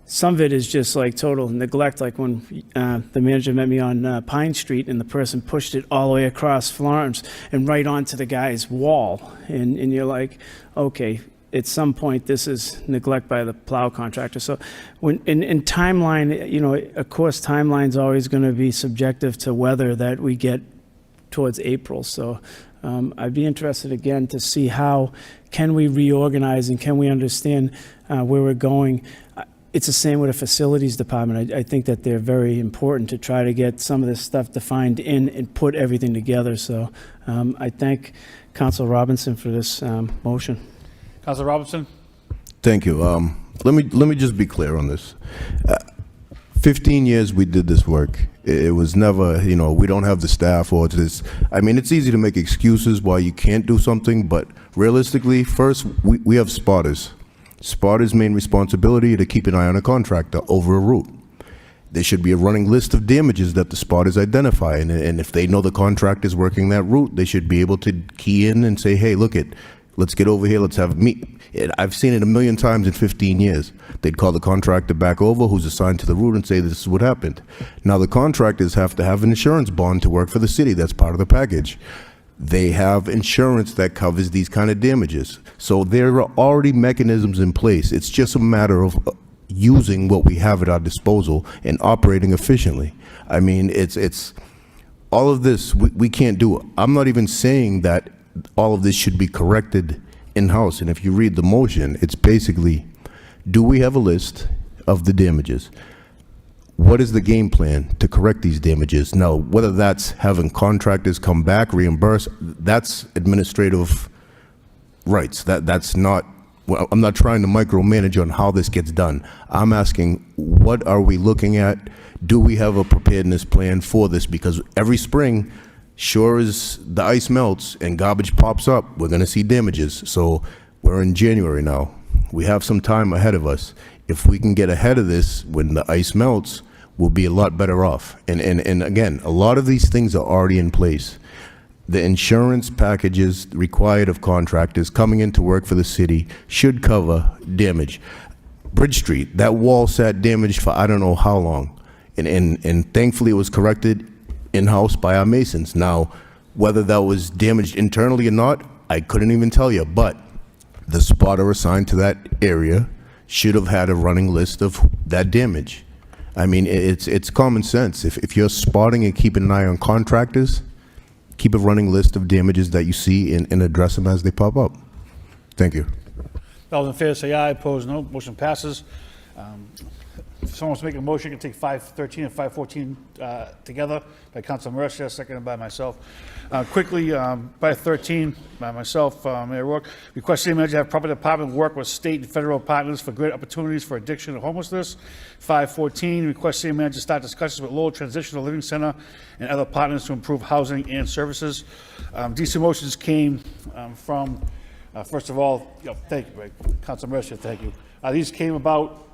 some of it is just like total neglect, like when the manager met me on Pine Street and the person pushed it all the way across Florence and right onto the guy's wall. And you're like, okay, at some point, this is neglect by the plow contractor. So when in timeline, of course, timeline's always going to be subjective to weather that we get towards April. So I'd be interested again to see how can we reorganize and can we understand where we're going. It's the same with the facilities department. I think that they're very important to try to get some of this stuff defined in and put everything together. So I thank Council Robinson for this motion. Councilor Robinson? Thank you. Let me just be clear on this. 15 years we did this work. It was never, we don't have the staff or this. I mean, it's easy to make excuses why you can't do something, but realistically, first, we have spotters. Spotters' main responsibility to keep an eye on a contractor over a route. There should be a running list of damages that the spotters identify, and if they know the contractor is working that route, they should be able to key in and say, hey, let's get over here, let's have a meet. I've seen it a million times in 15 years. They'd call the contractor back over who's assigned to the route and say this is what happened. Now the contractors have to have an insurance bond to work for the city. That's part of the package. They have insurance that covers these kind of damages. So there are already mechanisms in place. It's just a matter of using what we have at our disposal and operating efficiently. I mean, it's all of this, we can't do it. I'm not even saying that all of this should be corrected in-house. And if you read the motion, it's basically, do we have a list of the damages? What is the game plan to correct these damages? Now, whether that's having contractors come back, reimburse, that's administrative rights. That's not, well, I'm not trying to micromanage on how this gets done. I'm asking, what are we looking at? Do we have a preparedness plan for this? Because every spring, sure as the ice melts and garbage pops up, we're going to see damages. So we're in January now. We have some time ahead of us. If we can get ahead of this when the ice melts, we'll be a lot better off. And again, a lot of these things are already in place. The insurance packages required of contractors coming into work for the city should cover damage. Bridge Street, that wall sat damaged for I don't know how long. And thankfully it was corrected in-house by our masons. Now, whether that was damaged internally or not, I couldn't even tell you, but the spotter assigned to that area should have had a running list of that damage. I mean, it's common sense. If you're spotting and keeping an eye on contractors, keep a running list of damages that you see and address them as they pop up. Thank you. All in favor, say aye. Opposed, no. Motion passes. If someone wants to make a motion, you can take 513 and 514 together by Councilor Mercia, seconded by myself. Quickly, 513 by myself, Mayor Rourke. Request city manager have property department work with state and federal partners for great opportunities for addiction and homelessness. 514, request city manager start discussions with Lowell Transitional Living Center and other partners to improve housing and services. These two motions came from, first of all, thank you, Councilor Mercia, thank you. These came about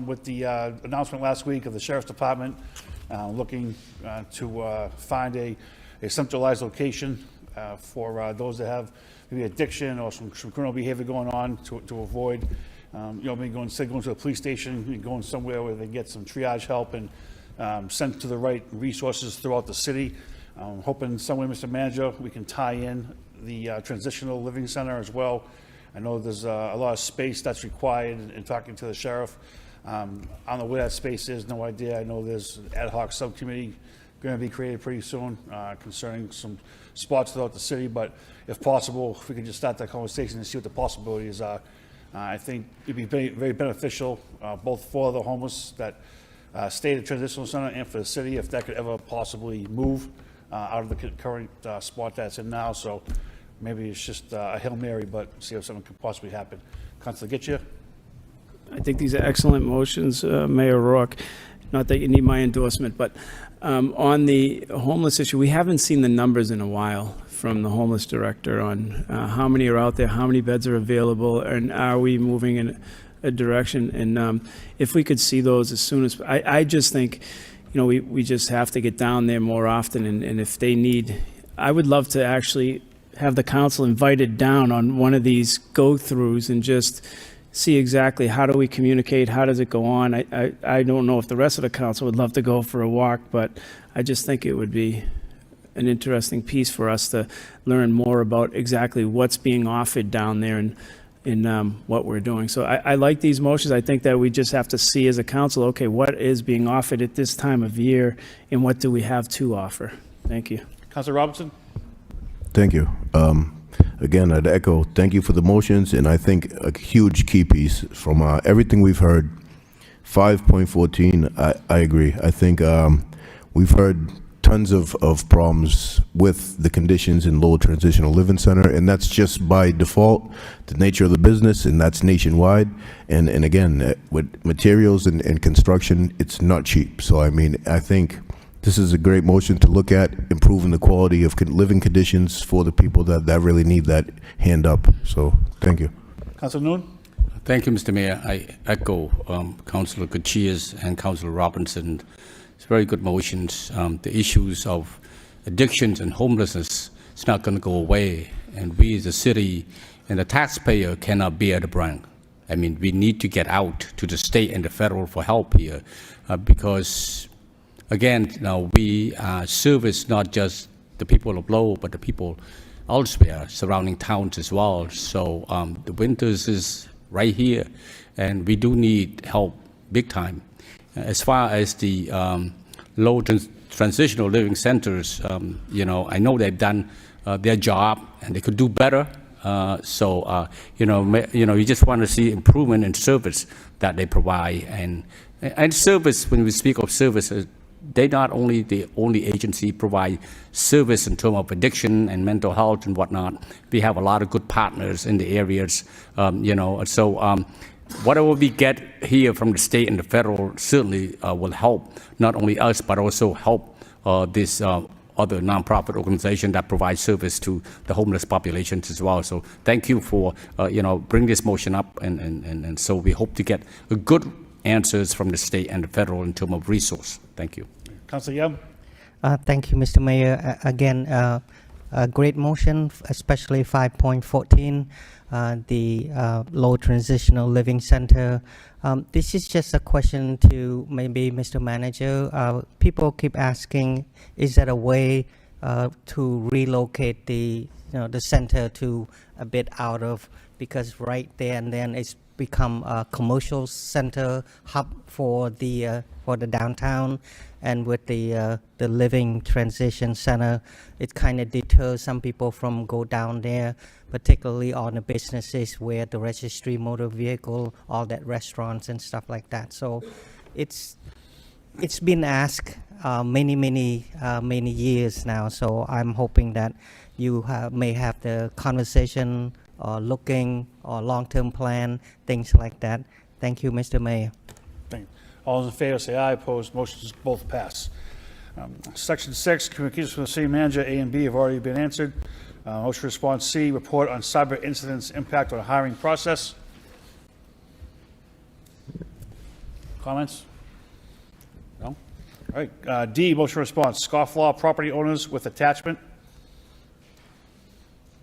with the announcement last week of the Sheriff's Department looking to find a centralized location for those that have maybe addiction or some criminal behavior going on to maybe instead of going to a police station, going somewhere where they get some triage help and sent to the right resources throughout the city. Hoping some way, Mr. Manager, we can tie in the transitional living center as well. I know there's a lot of space that's required in talking to the sheriff. I don't know where that space is, no idea. I know there's an ad hoc subcommittee going to be created pretty soon concerning some spots throughout the city, but if possible, if we could just start that conversation and see what the possibilities are. I think it'd be very, very beneficial both for the homeless that stay at the transitional center and for the city if that could ever possibly move out of the current spot that's in now. So maybe it's just a Hail Mary, but see if something could possibly happen. Councilor Getchia? I think these are excellent motions, Mayor Rourke. Not that you need my endorsement, but on the homeless issue, we haven't seen the numbers in a while from the homeless director on how many are out there, how many beds are available, and are we moving in a direction? And if we could see those as soon as, I just think, we just have to get down there more often, and if they need, I would love to actually have the council invited down on one of these go-throughs and just see exactly how do we communicate, how does it go on. I don't know if the rest of the council would love to go for a walk, but I just think it would be an interesting piece for us to learn more about exactly what's being offered down there and what we're doing. So I like these motions. I think that we just have to see as a council, okay, what is being offered at this time of year and what do we have to offer? Thank you. Councilor Robinson? Thank you. Again, I'd echo, thank you for the motions, and I think a huge key piece from everything we've heard, 5.14, I agree. I think we've heard tons of problems with the conditions in Lowell Transitional Living Center, and that's just by default, the nature of the business, and that's nationwide. And again, with materials and construction, it's not cheap. So, I mean, I think this is a great motion to look at improving the quality of living conditions for the people that really need that hand up. So, thank you. Councilor Noon? Thank you, Mr. Mayor. I echo Councilor Gutierrez and Councilor Robinson. It's very good motions. The issues of addictions and homelessness is not going to go away, and we as a city and the taxpayer cannot bear the brunt. I mean, we need to get out to the state and the federal for help here because, again, we service not just the people of Lowell, but the people elsewhere, surrounding towns as well. So the winters is right here, and we do need help big time. As far as the Lowell transitional living centers, I know they've done their job, and they could do better. You just want to see improvement in service that they provide, and service. When we speak of service, they're not only the only agency provide service in terms of addiction and mental health and whatnot. We have a lot of good partners in the areas, whatever we get here from the state and the federal certainly will help not only us, but also help this other nonprofit organization that provides service to the homeless populations as well. So thank you for bring this motion up, and so we hope to get good answers from the state and the federal in terms of resource. Thank you. Councilor Yam? Thank you, Mr. Mayor. Again, a great motion, especially 5.14, the Lowell Transitional Living Center. This is just a question to maybe Mr. Manager. People keep asking, is there a way to relocate the center to a bit out of, because right there and then it's become a commercial center hub for the downtown, and with the living transition center, it kind of deters some people from go down there, particularly on the businesses where the registry motor vehicle, all that restaurants and stuff like that. So it's been asked many years now. So I'm hoping that you may have the conversation or looking or long-term plan, things like that. Thank you, Mr. Mayor. Thank you. All those in favor say aye. Opposed, motions both pass. Section 6, communications from the city manager, A and B have already been answered. Motion response C, report on cyber incidents impact on hiring process. Comments? No? All right, D, motion response, scofflaw property owners with attachment.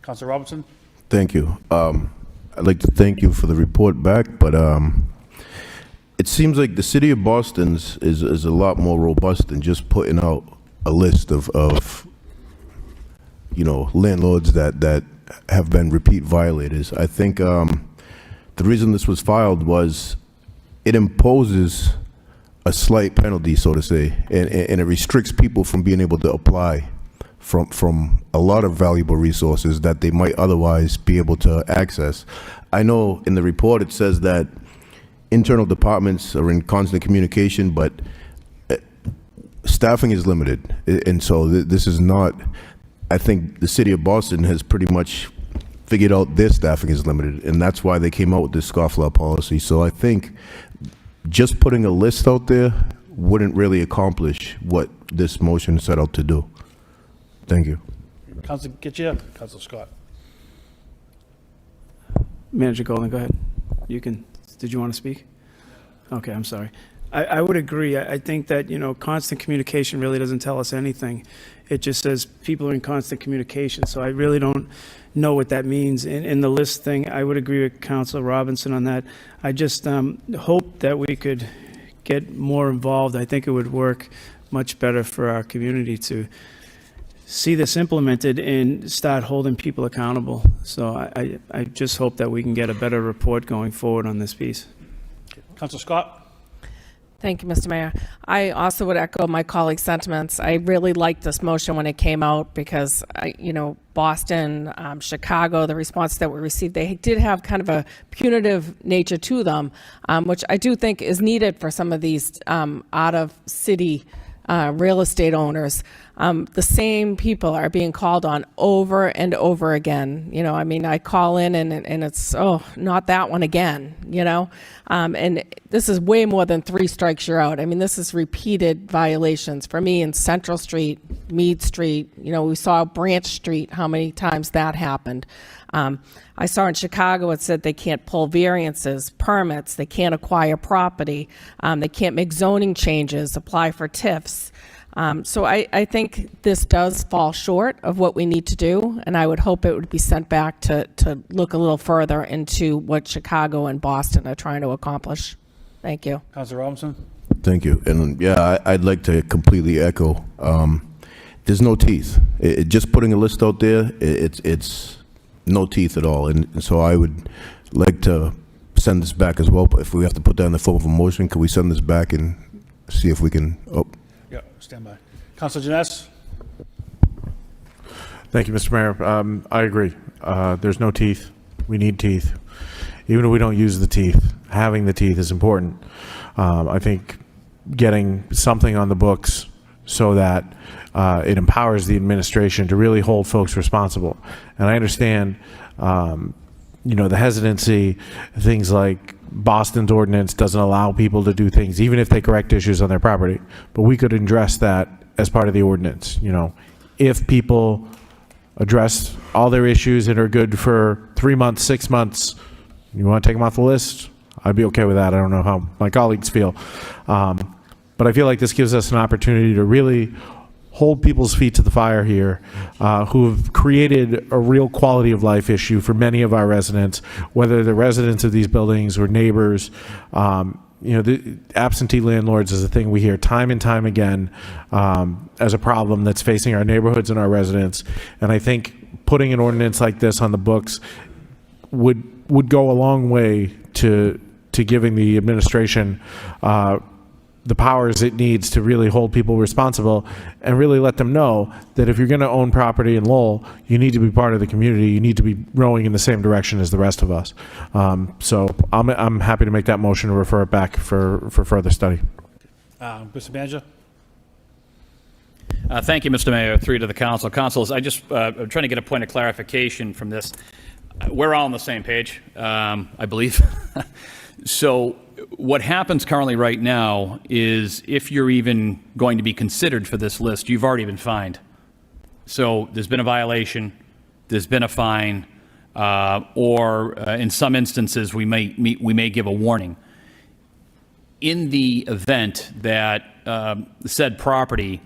Councilor Robinson? Thank you. I'd like to thank you for the report back, but it seems like the city of Boston's is a lot more robust than just putting out a list of landlords that have been repeat violators. I think the reason this was filed was it imposes a slight penalty, so to say, and it restricts people from being able to apply from a lot of valuable resources that they might otherwise be able to access. I know in the report it says that internal departments are in constant communication, but staffing is limited. And so this is not, I think the city of Boston has pretty much figured out their staffing is limited, and that's why they came out with this scofflaw policy. So I think just putting a list out there wouldn't really accomplish what this motion set out to do. Thank you. Councilor Getchia? Councilor Scott? Manager Golden, go ahead. You can, did you want to speak? Okay, I'm sorry. I would agree. I think that, constant communication really doesn't tell us anything. It just says people are in constant communication, so I really don't know what that means. In the list thing, I would agree with Councilor Robinson on that. I just hope that we could get more involved. I think it would work much better for our community to see this implemented and start holding people accountable. So I just hope that we can get a better report going forward on this piece. Councilor Scott? Thank you, Mr. Mayor. I also would echo my colleague's sentiments. I really liked this motion when it came out because, Boston, Chicago, the response that we received, they did have kind of a punitive nature to them, which I do think is needed for some of these out-of-city real estate owners. The same people are being called on over and over again. I call in and it's, not that one again, and this is way more than 3 strikes, you're out. This is repeated violations. For me, in Central Street, Mead Street, we saw Branch Street, how many times that happened. I saw in Chicago, it said they can't pull variances, permits, they can't acquire property, they can't make zoning changes, apply for TIFs. So I think this does fall short of what we need to do, and I would hope it would be sent back to look a little further into what Chicago and Boston are trying to accomplish. Thank you. Councilor Robinson? Thank you. And yeah, I'd like to completely echo. There's no teeth. Just putting a list out there, it's no teeth at all. And so I would like to send this back as well. But if we have to put that in the form of a motion, can we send this back and see if we can? Oh. Yeah, stand by. Councilor Janess? Thank you, Mr. Mayor. I agree. There's no teeth. We need teeth. Even if we don't use the teeth, having the teeth is important. I think getting something on the books so that it empowers the administration to really hold folks responsible. And I understand, the hesitancy, things like Boston's ordinance doesn't allow people to do things, even if they correct issues on their property. But we could address that as part of the ordinance. If people address all their issues and are good for 3 months, 6 months, you want to take them off the list, I'd be okay with that. I don't know how my colleagues feel. But I feel like this gives us an opportunity to really hold people's feet to the fire here, who have created a real quality of life issue for many of our residents, whether they're residents of these buildings or neighbors. The absentee landlords is a thing we hear time and time again as a problem that's facing our neighborhoods and our residents. And I think putting an ordinance like this on the books would go a long way to giving the administration the powers it needs to really hold people responsible and really let them know that if you're going to own property in Lowell, you need to be part of the community. You need to be rowing in the same direction as the rest of us. So I'm happy to make that motion to refer it back for further study. Mr. Manager? Thank you, Mr. Mayor. 3 to the council. Councilors, I'm trying to get a point of clarification from this. We're all on the same page, I believe. So what happens currently right now is if you're even going to be considered for this list, you've already been fined. So there's been a violation, there's been a fine, or in some instances we may give a warning. In the event that said property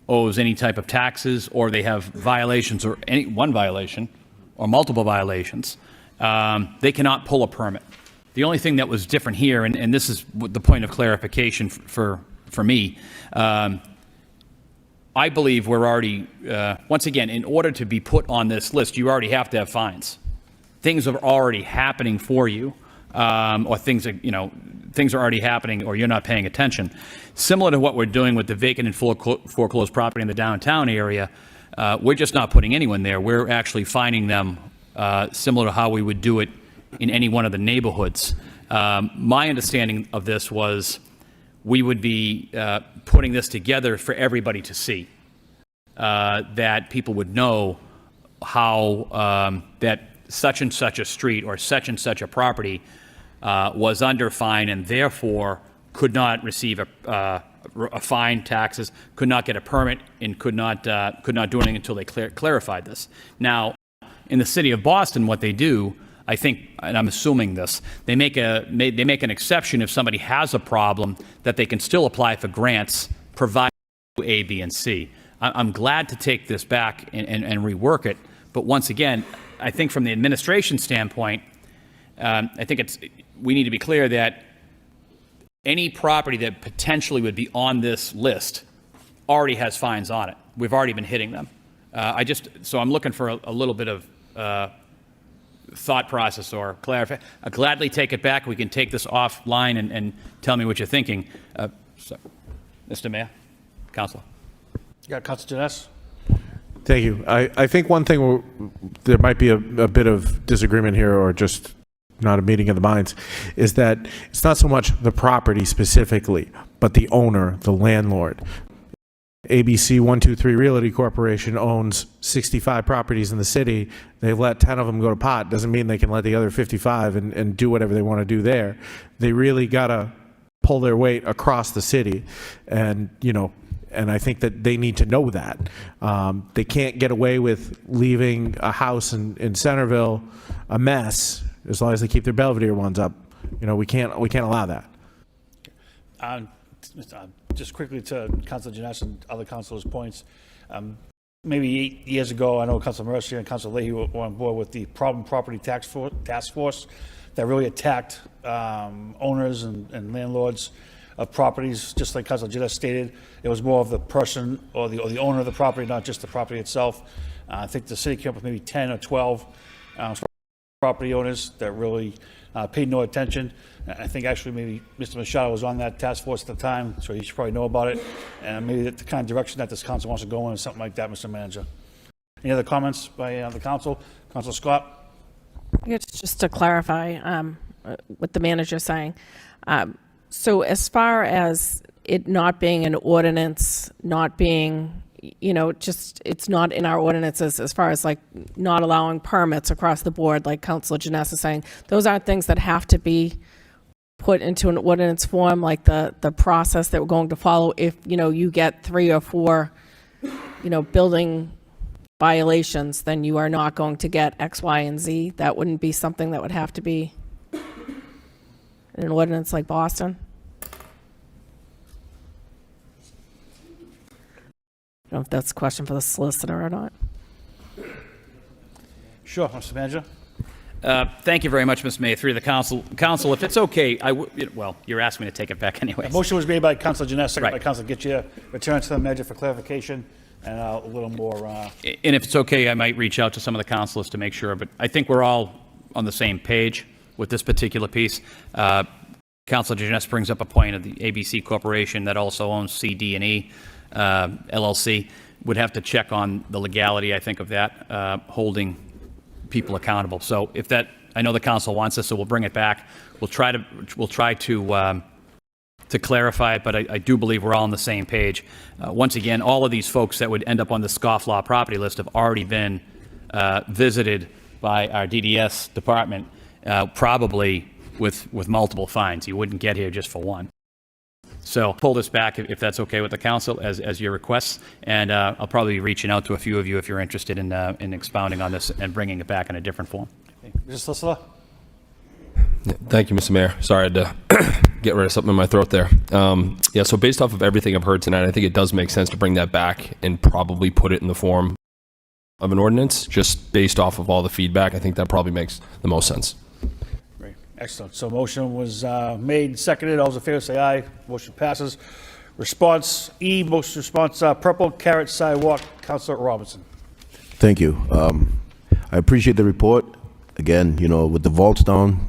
owes any type of taxes, or they have violations, or any one violation or multiple violations, they cannot pull a permit. The only thing that was different here, and this is the point of clarification for me, I believe we're already, once again, in order to be put on this list, you already have to have fines. Things are already happening for you, or things are, things are already happening, or you're not paying attention. Similar to what we're doing with the vacant and foreclosed property in the downtown area, we're just not putting anyone there. We're actually fining them, similar to how we would do it in any one of the neighborhoods. My understanding of this was we would be putting this together for everybody to see, that people would know how that such and such a street or such and such a property was under fine and therefore could not receive a fine, taxes, could not get a permit, and could not do anything until they clarified this. Now, in the city of Boston, what they do, I think, and I'm assuming this, they make an exception if somebody has a problem that they can still apply for grants provided A, B, and C. I'm glad to take this back and rework it, but once again, I think from the administration standpoint, I think we need to be clear that any property that potentially would be on this list already has fines on it. We've already been hitting them. So I'm looking for a little bit of thought process or clarify. I'll gladly take it back. We can take this offline and tell me what you're thinking. Mr. Mayor, Councilor. You got Councilor Janess? Thank you. I think one thing there might be a bit of disagreement here, or just not a meeting of the minds, is that it's not so much the property specifically, but the owner, the landlord. ABC 123 Realty Corporation owns 65 properties in the city. They've let 10 of them go to pot. Doesn't mean they can let the other 55 and do whatever they want to do there. They really got to pull their weight across the city. And, and I think that they need to know that. They can't get away with leaving a house in Centerville a mess as long as they keep their Belvedere ones up. We can't allow that. Just quickly to Councilor Janess and other councilors' points. Maybe 8 years ago, I know Councilor Mercier and Councilor Leahy were on board with the Problem Property Task Force that really attacked owners and landlords of properties. Just like Councilor Janess stated, it was more of the person or the owner of the property, not just the property itself. I think the city came up with maybe 10 or 12 property owners that really paid no attention. I think actually maybe Mr. Machado was on that task force at the time, so he should probably know about it. And maybe the kind of direction that this council wants to go in is something like that, Mr. Manager. Any other comments by the council? Councilor Scott? Just to clarify what the manager's saying. So as far as it not being an ordinance, not being, it's not in our ordinances as far as like not allowing permits across the board, like Councilor Janess is saying, those aren't things that have to be put into an ordinance form, like the process that we're going to follow. If, you get 3 or 4, building violations, then you are not going to get X, Y, and Z. That wouldn't be something that would have to be in an ordinance like Boston. I don't know if that's a question for the solicitor or not. Sure, Mr. Manager. Thank you very much, Mr. Mayor. Through the council, if it's okay, well, you're asking me to take it back anyway. A motion was made by Councilor Janess, second Right. by Councilor Getchia. Return to the manager for clarification and a little more. And if it's okay, I might reach out to some of the councilors to make sure, but I think we're all on the same page with this particular piece. Councilor Janess brings up a point of the ABC Corporation that also owns CD&E LLC. Would have to check on the legality, I think, of that, holding people accountable. So if that, I know the council wants this, so we'll bring it back. We'll try to clarify it, but I do believe we're all on the same page. Once again, all of these folks that would end up on the scofflaw property list have already been visited by our DDS department, probably with multiple fines. You wouldn't get here just for one. So pull this back if that's okay with the council as your requests, and I'll probably be reaching out to a few of you if you're interested in expounding on this and bringing it back in a different form. Mr. Solicitor? Thank you, Mr. Mayor. Sorry I had to get rid of something in my throat there. Yeah, so based off of everything I've heard tonight, I think it does make sense to bring that back and probably put it in the form of an ordinance, just based off of all the feedback. I think that probably makes the most sense. Great. Excellent. So motion was made and seconded. All those in favor say aye. Motion passes. Response E, motion response, purple carrot sidewalk, Councilor Robinson. Thank you. I appreciate the report. Again, you know, with the vaults down,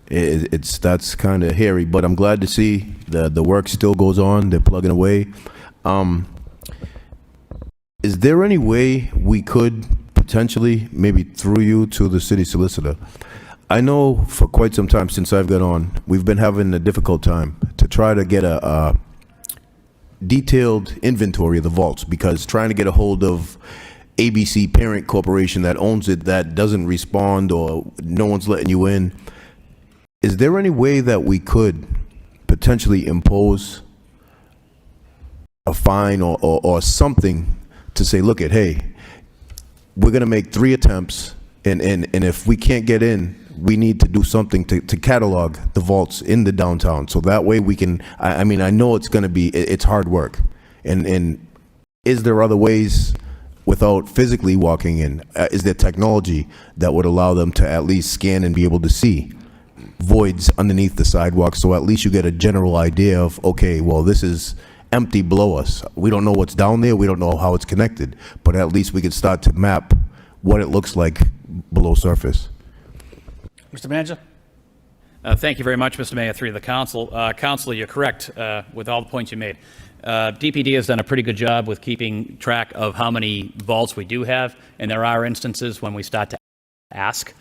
that's kind of hairy, but I'm glad to see the work still goes on. They're plugging away. Is there any way we could potentially, maybe through you to the city solicitor? I know for quite some time since I've got on, we've been having a difficult time to try to get a detailed inventory of the vaults, because trying to get a hold of ABC parent corporation that owns it, that doesn't respond, or no one's letting you in. Is there any way that we could potentially impose a fine or something to say, look at, hey, we're going to make 3 attempts, and if we can't get in, we need to do something to catalog the vaults in the downtown, so that way we can, I mean, I know it's going to be, it's hard work, and is there other ways without physically walking in? Is there technology that would allow them to at least scan and be able to see voids underneath the sidewalk, so at least you get a general idea of, okay, well, this is empty below us. We don't know what's down there. We don't know how it's connected, but at least we could start to map what it looks like below surface. Mr. Manager? Thank you very much, Mr. Mayor, through the council. Councilor, you're correct with all the points you made. DPD has done a pretty good job with keeping track of how many vaults we do have, and there are instances when we start to ask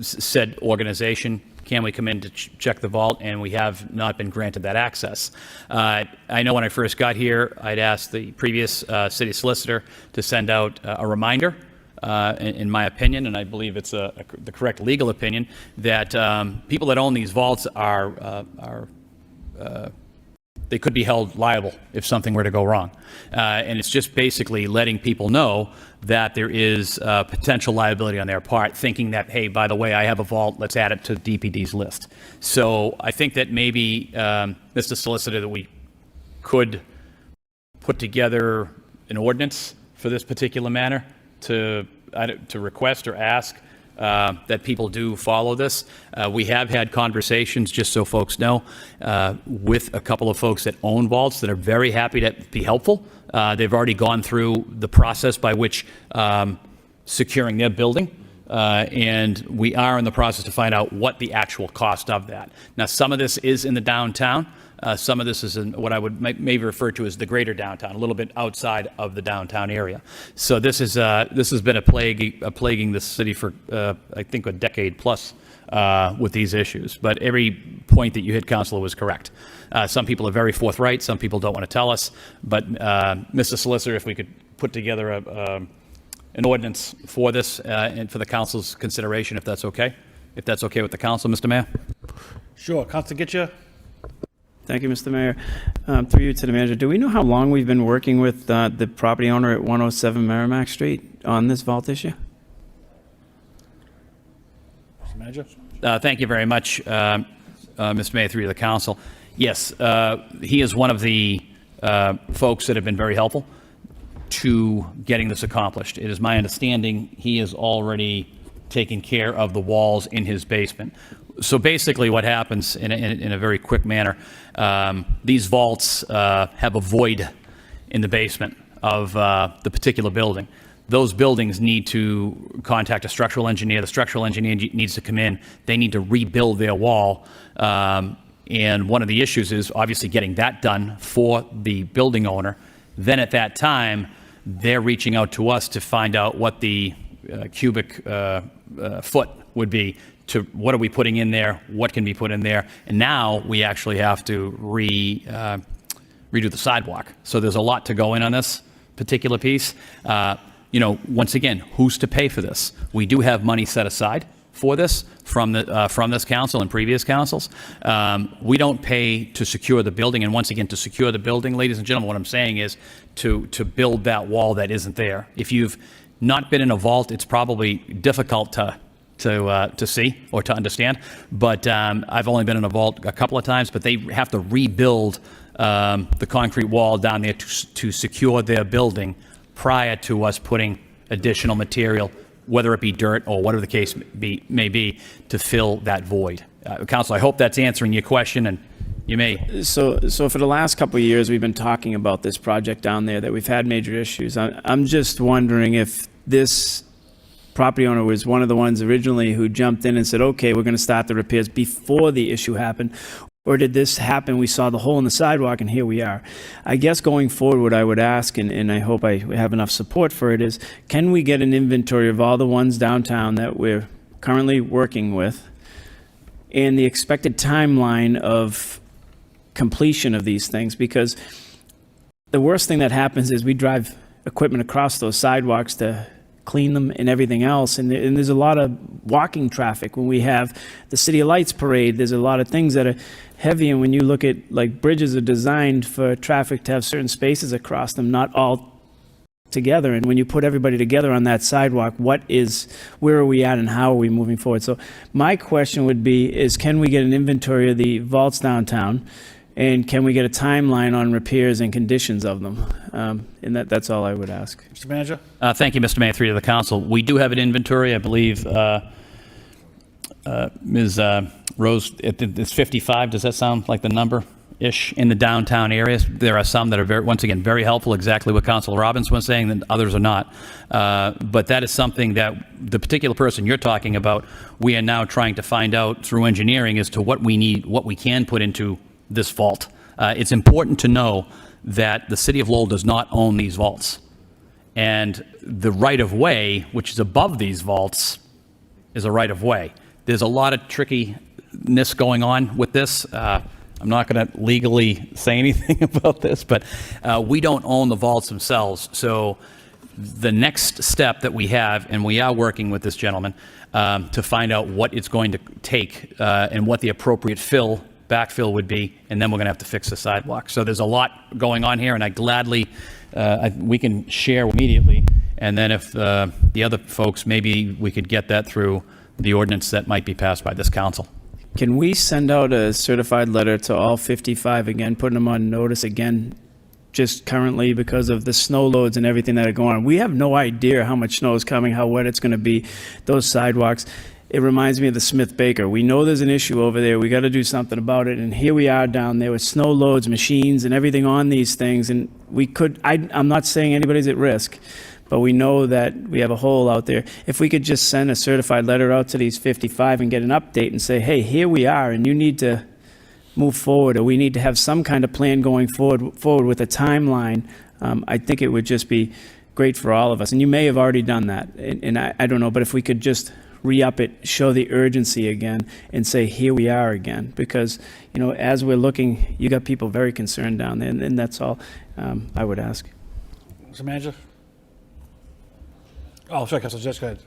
said organization, can we come in to check the vault, and we have not been granted that access. I know when I first got here, I'd asked the previous city solicitor to send out a reminder, in my opinion, and I believe it's the correct legal opinion, that people that own these vaults they could be held liable if something were to go wrong. And it's just basically letting people know that there is potential liability on their part, thinking that, hey, by the way, I have a vault, let's add it to DPD's list. So I think that maybe, Mr. Solicitor, that we could put together an ordinance for this particular matter to request or ask that people do follow this. We have had conversations, just so folks know, with a couple of folks that own vaults that are very happy to be helpful. They've already gone through the process by which securing their building, and we are in the process to find out what the actual cost of that. Now, some of this is in the downtown. Some of this is in what I would maybe refer to as the greater downtown, a little bit outside of the downtown area. So this has been plaguing the city for I think a decade plus with these issues. But every point that you hit, Councilor, was correct. Some people are very forthright. Some people don't want to tell us. But Mr. Solicitor, if we could put together an ordinance for this and for the council's consideration, if that's okay. If that's okay with the council, Mr. Mayor. Sure. Councilor Gitcha. Thank you, Mr. Mayor. Through you to the manager, do we know how long we've been working with the property owner at 107 Merrimack Street on this vault issue? Mr. Manager. Thank you very much, Mr. Mayor, through the council. Yes, he is one of the folks that have been very helpful to getting this accomplished. It is my understanding he is already taking care of the walls in his basement. So basically what happens in a very quick manner, these vaults have a void in the basement of the particular building. Those buildings need to contact a structural engineer. The structural engineer needs to come in. They need to rebuild their wall. And one of the issues is obviously getting that done for the building owner. Then at that time, they're reaching out to us to find out what the cubic foot would be. To what are we putting in there, what can be put in there, and now we actually have to redo the sidewalk. So there's a lot to go in on this particular piece. You know, once again, who's to pay for this? We do have money set aside for this from this council and previous councils. We don't pay to secure the building, and once again, to secure the building, ladies and gentlemen, what I'm saying is to build that wall that isn't there. If you've not been in a vault, it's probably difficult to to see or to understand. But I've only been in a vault a couple of times, but they have to rebuild the concrete wall down there to secure their building prior to us putting additional material, whether it be dirt or whatever the case may be, to fill that void. Council, I hope that's answering your question, and you may. So for the last couple of years, we've been talking about this project down there, that we've had major issues. I'm just wondering if this property owner was one of the ones originally who jumped in and said, okay, we're going to start the repairs before the issue happened. Or did this happen? We saw the hole in the sidewalk and here we are. I guess going forward, what I would ask, and I hope I have enough support for it, is can we get an inventory of all the ones downtown that we're currently working with and the expected timeline of completion of these things? Because the worst thing that happens is we drive equipment across those sidewalks to clean them and everything else. And there's a lot of walking traffic. When we have the City of Lights parade, there's a lot of things that are heavy. And when you look at, like, bridges are designed for traffic to have certain spaces across them, not all together. And when you put everybody together on that sidewalk, where are we at and how are we moving forward? So my question would be, can we get an inventory of the vaults downtown? And can we get a timeline on repairs and conditions of them? And that's all I would ask. Mr. Manager? Thank you, Mr. Mayor, through to the council. We do have an inventory. I believe Ms. Rose, it's 55. Does that sound like the number-ish in the downtown areas? There are some that are, once again, very helpful, exactly what Councilor Robbins was saying, and others are not. But that is something that the particular person you're talking about, we are now trying to find out through engineering as to what we need, what we can put into this vault. It's important to know that the City of Lowell does not own these vaults. And the right-of-way, which is above these vaults, is a right-of-way. There's a lot of trickiness going on with this. I'm not going to legally say anything about this, but we don't own the vaults themselves. So the next step that we have, and we are working with this gentleman to find out what it's going to take and what the appropriate backfill would be, and then we're going to have to fix the sidewalk. So there's a lot going on here, and I gladly, we can share immediately, and then if the other folks, maybe we could get that through the ordinance that might be passed by this council. Can we send out a certified letter to all 55 again, putting them on notice again, just currently because of the snow loads and everything that are going on? We have no idea how much snow is coming, how wet it's going to be, those sidewalks. It reminds me of the Smith Baker. We know there's an issue over there. We got to do something about it. And here we are down there with snow loads, machines, and everything on these things. And I'm not saying anybody's at risk, but we know that we have a hole out there. If we could just send a certified letter out to these 55 and get an update and say, hey, here we are, and you need to move forward, or we need to have some kind of plan going forward with a timeline, I think it would just be great for all of us. And you may have already done that, and I don't know, but if we could just re-up it, show the urgency again, and say, here we are again. Because, as we're looking, you got people very concerned down there, and that's all I would ask. Mr. Manager? Oh, sorry, Councilor Jess, go ahead.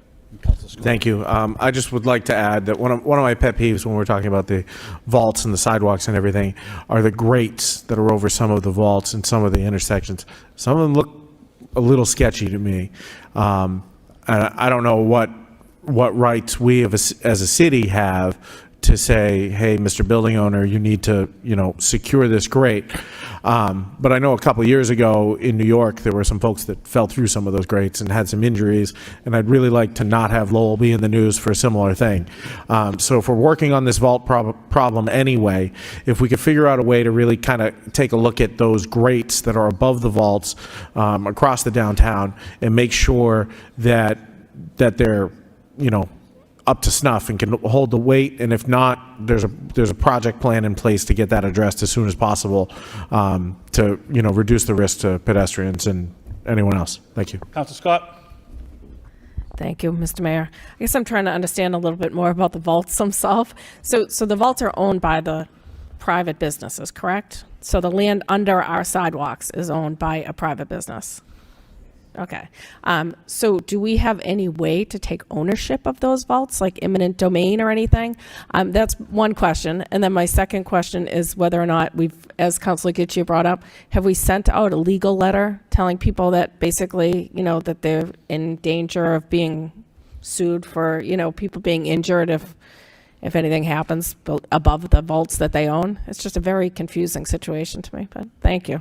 Councilor Scott. Thank you. I just would like to add that one of my pet peeves when we're talking about the vaults and the sidewalks and everything are the grates that are over some of the vaults and some of the intersections. Some of them look a little sketchy to me. And I don't know what rights we as a city have to say, hey, Mr. Building Owner, you need to, secure this grate. But I know a couple years ago in New York, there were some folks that fell through some of those grates and had some injuries, and I'd really like to not have Lowell be in the news for a similar thing. So if we're working on this vault problem anyway, if we could figure out a way to really kind of take a look at those grates that are above the vaults across the downtown and make sure that they're up to snuff and can hold the weight, and if not, there's a project plan in place to get that addressed as soon as possible to reduce the risk to pedestrians and anyone else. Thank you. Councilor Scott? Thank you, Mr. Mayor. I guess I'm trying to understand a little bit more about the vaults themselves. So the vaults are owned by the private businesses, correct? So the land under our sidewalks is owned by a private business. Okay. So do we have any way to take ownership of those vaults, like eminent domain or anything? That's one question. And then my second question is whether or not as Councilor Gitchie brought up, have we sent out a legal letter telling people that basically, that they're in danger of being sued for, people being injured if anything happens above the vaults that they own. It's just a very confusing situation to me, but thank you.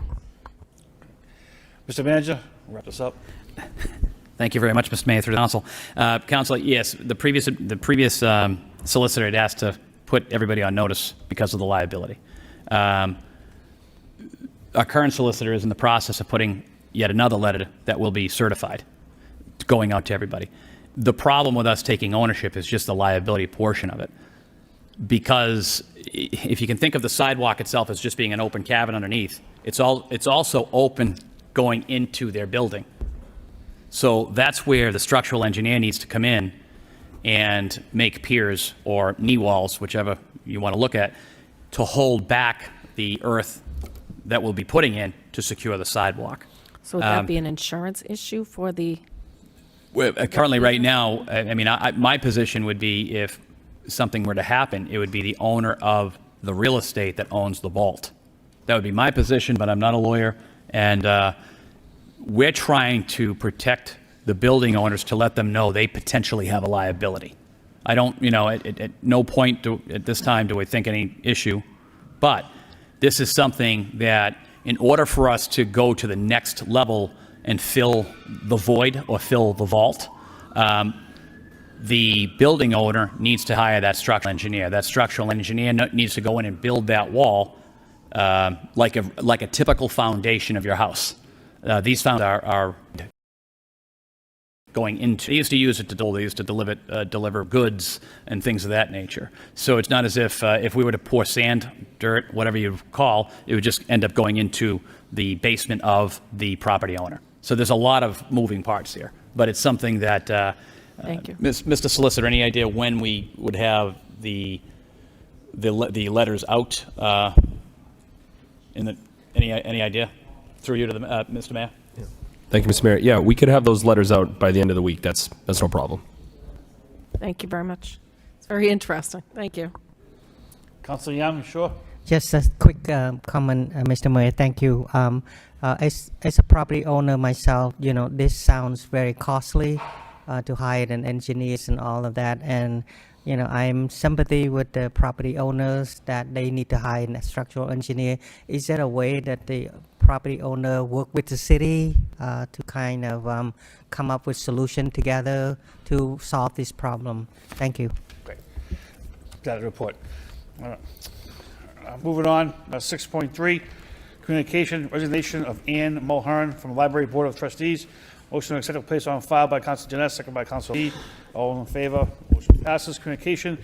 Mr. Manager, wrap this up. Thank you very much, Mr. Mayor, through the council. Council, yes, the previous solicitor had asked to put everybody on notice because of the liability. Our current solicitor is in the process of putting yet another letter that will be certified, going out to everybody. The problem with us taking ownership is just the liability portion of it. Because if you can think of the sidewalk itself as just being an open cavern underneath, it's also open going into their building. So that's where the structural engineer needs to come in and make piers or knee walls, whichever you want to look at, to hold back the earth that we'll be putting in to secure the sidewalk. So would that be an insurance issue for the... Currently, right now, my position would be if something were to happen, it would be the owner of the real estate that owns the vault. That would be my position, but I'm not a lawyer, and we're trying to protect the building owners to let them know they potentially have a liability. I don't, at no point at this time do I think any issue, but this is something that in order for us to go to the next level and fill the void or fill the vault, the building owner needs to hire that structural engineer. That structural engineer needs to go in and build that wall like a typical foundation of your house. These foundations are going into. They used to use it to deliver goods and things of that nature. So it's not as if we were to pour sand, dirt, whatever you call, it would just end up going into the basement of the property owner. So there's a lot of moving parts here, but it's something that. Thank you. Mr. Solicitor, any idea when we would have the letters out? Any idea? Through you to the Mr. Mayor. Thank you, Mr. Mayor. Yeah, we could have those letters out by the end of the week. That's no problem. Thank you very much. It's very interesting. Thank you. Councilor Yam, sure. Just a quick comment, Mr. Mayor. Thank you. As a property owner myself, this sounds very costly to hire an engineers and all of that. And, I'm sympathy with the property owners that they need to hire a structural engineer. Is there a way that the property owner work with the city to kind of come up with solution together to solve this problem? Thank you. Great. Got a report. All right. Moving on, 6.3, communication, resignation of Ann Mulhern from Library Board of Trustees. Motion to accept and place on file by Council Jeanette, second by Council Lee. All in favor? Motion passes. Communication,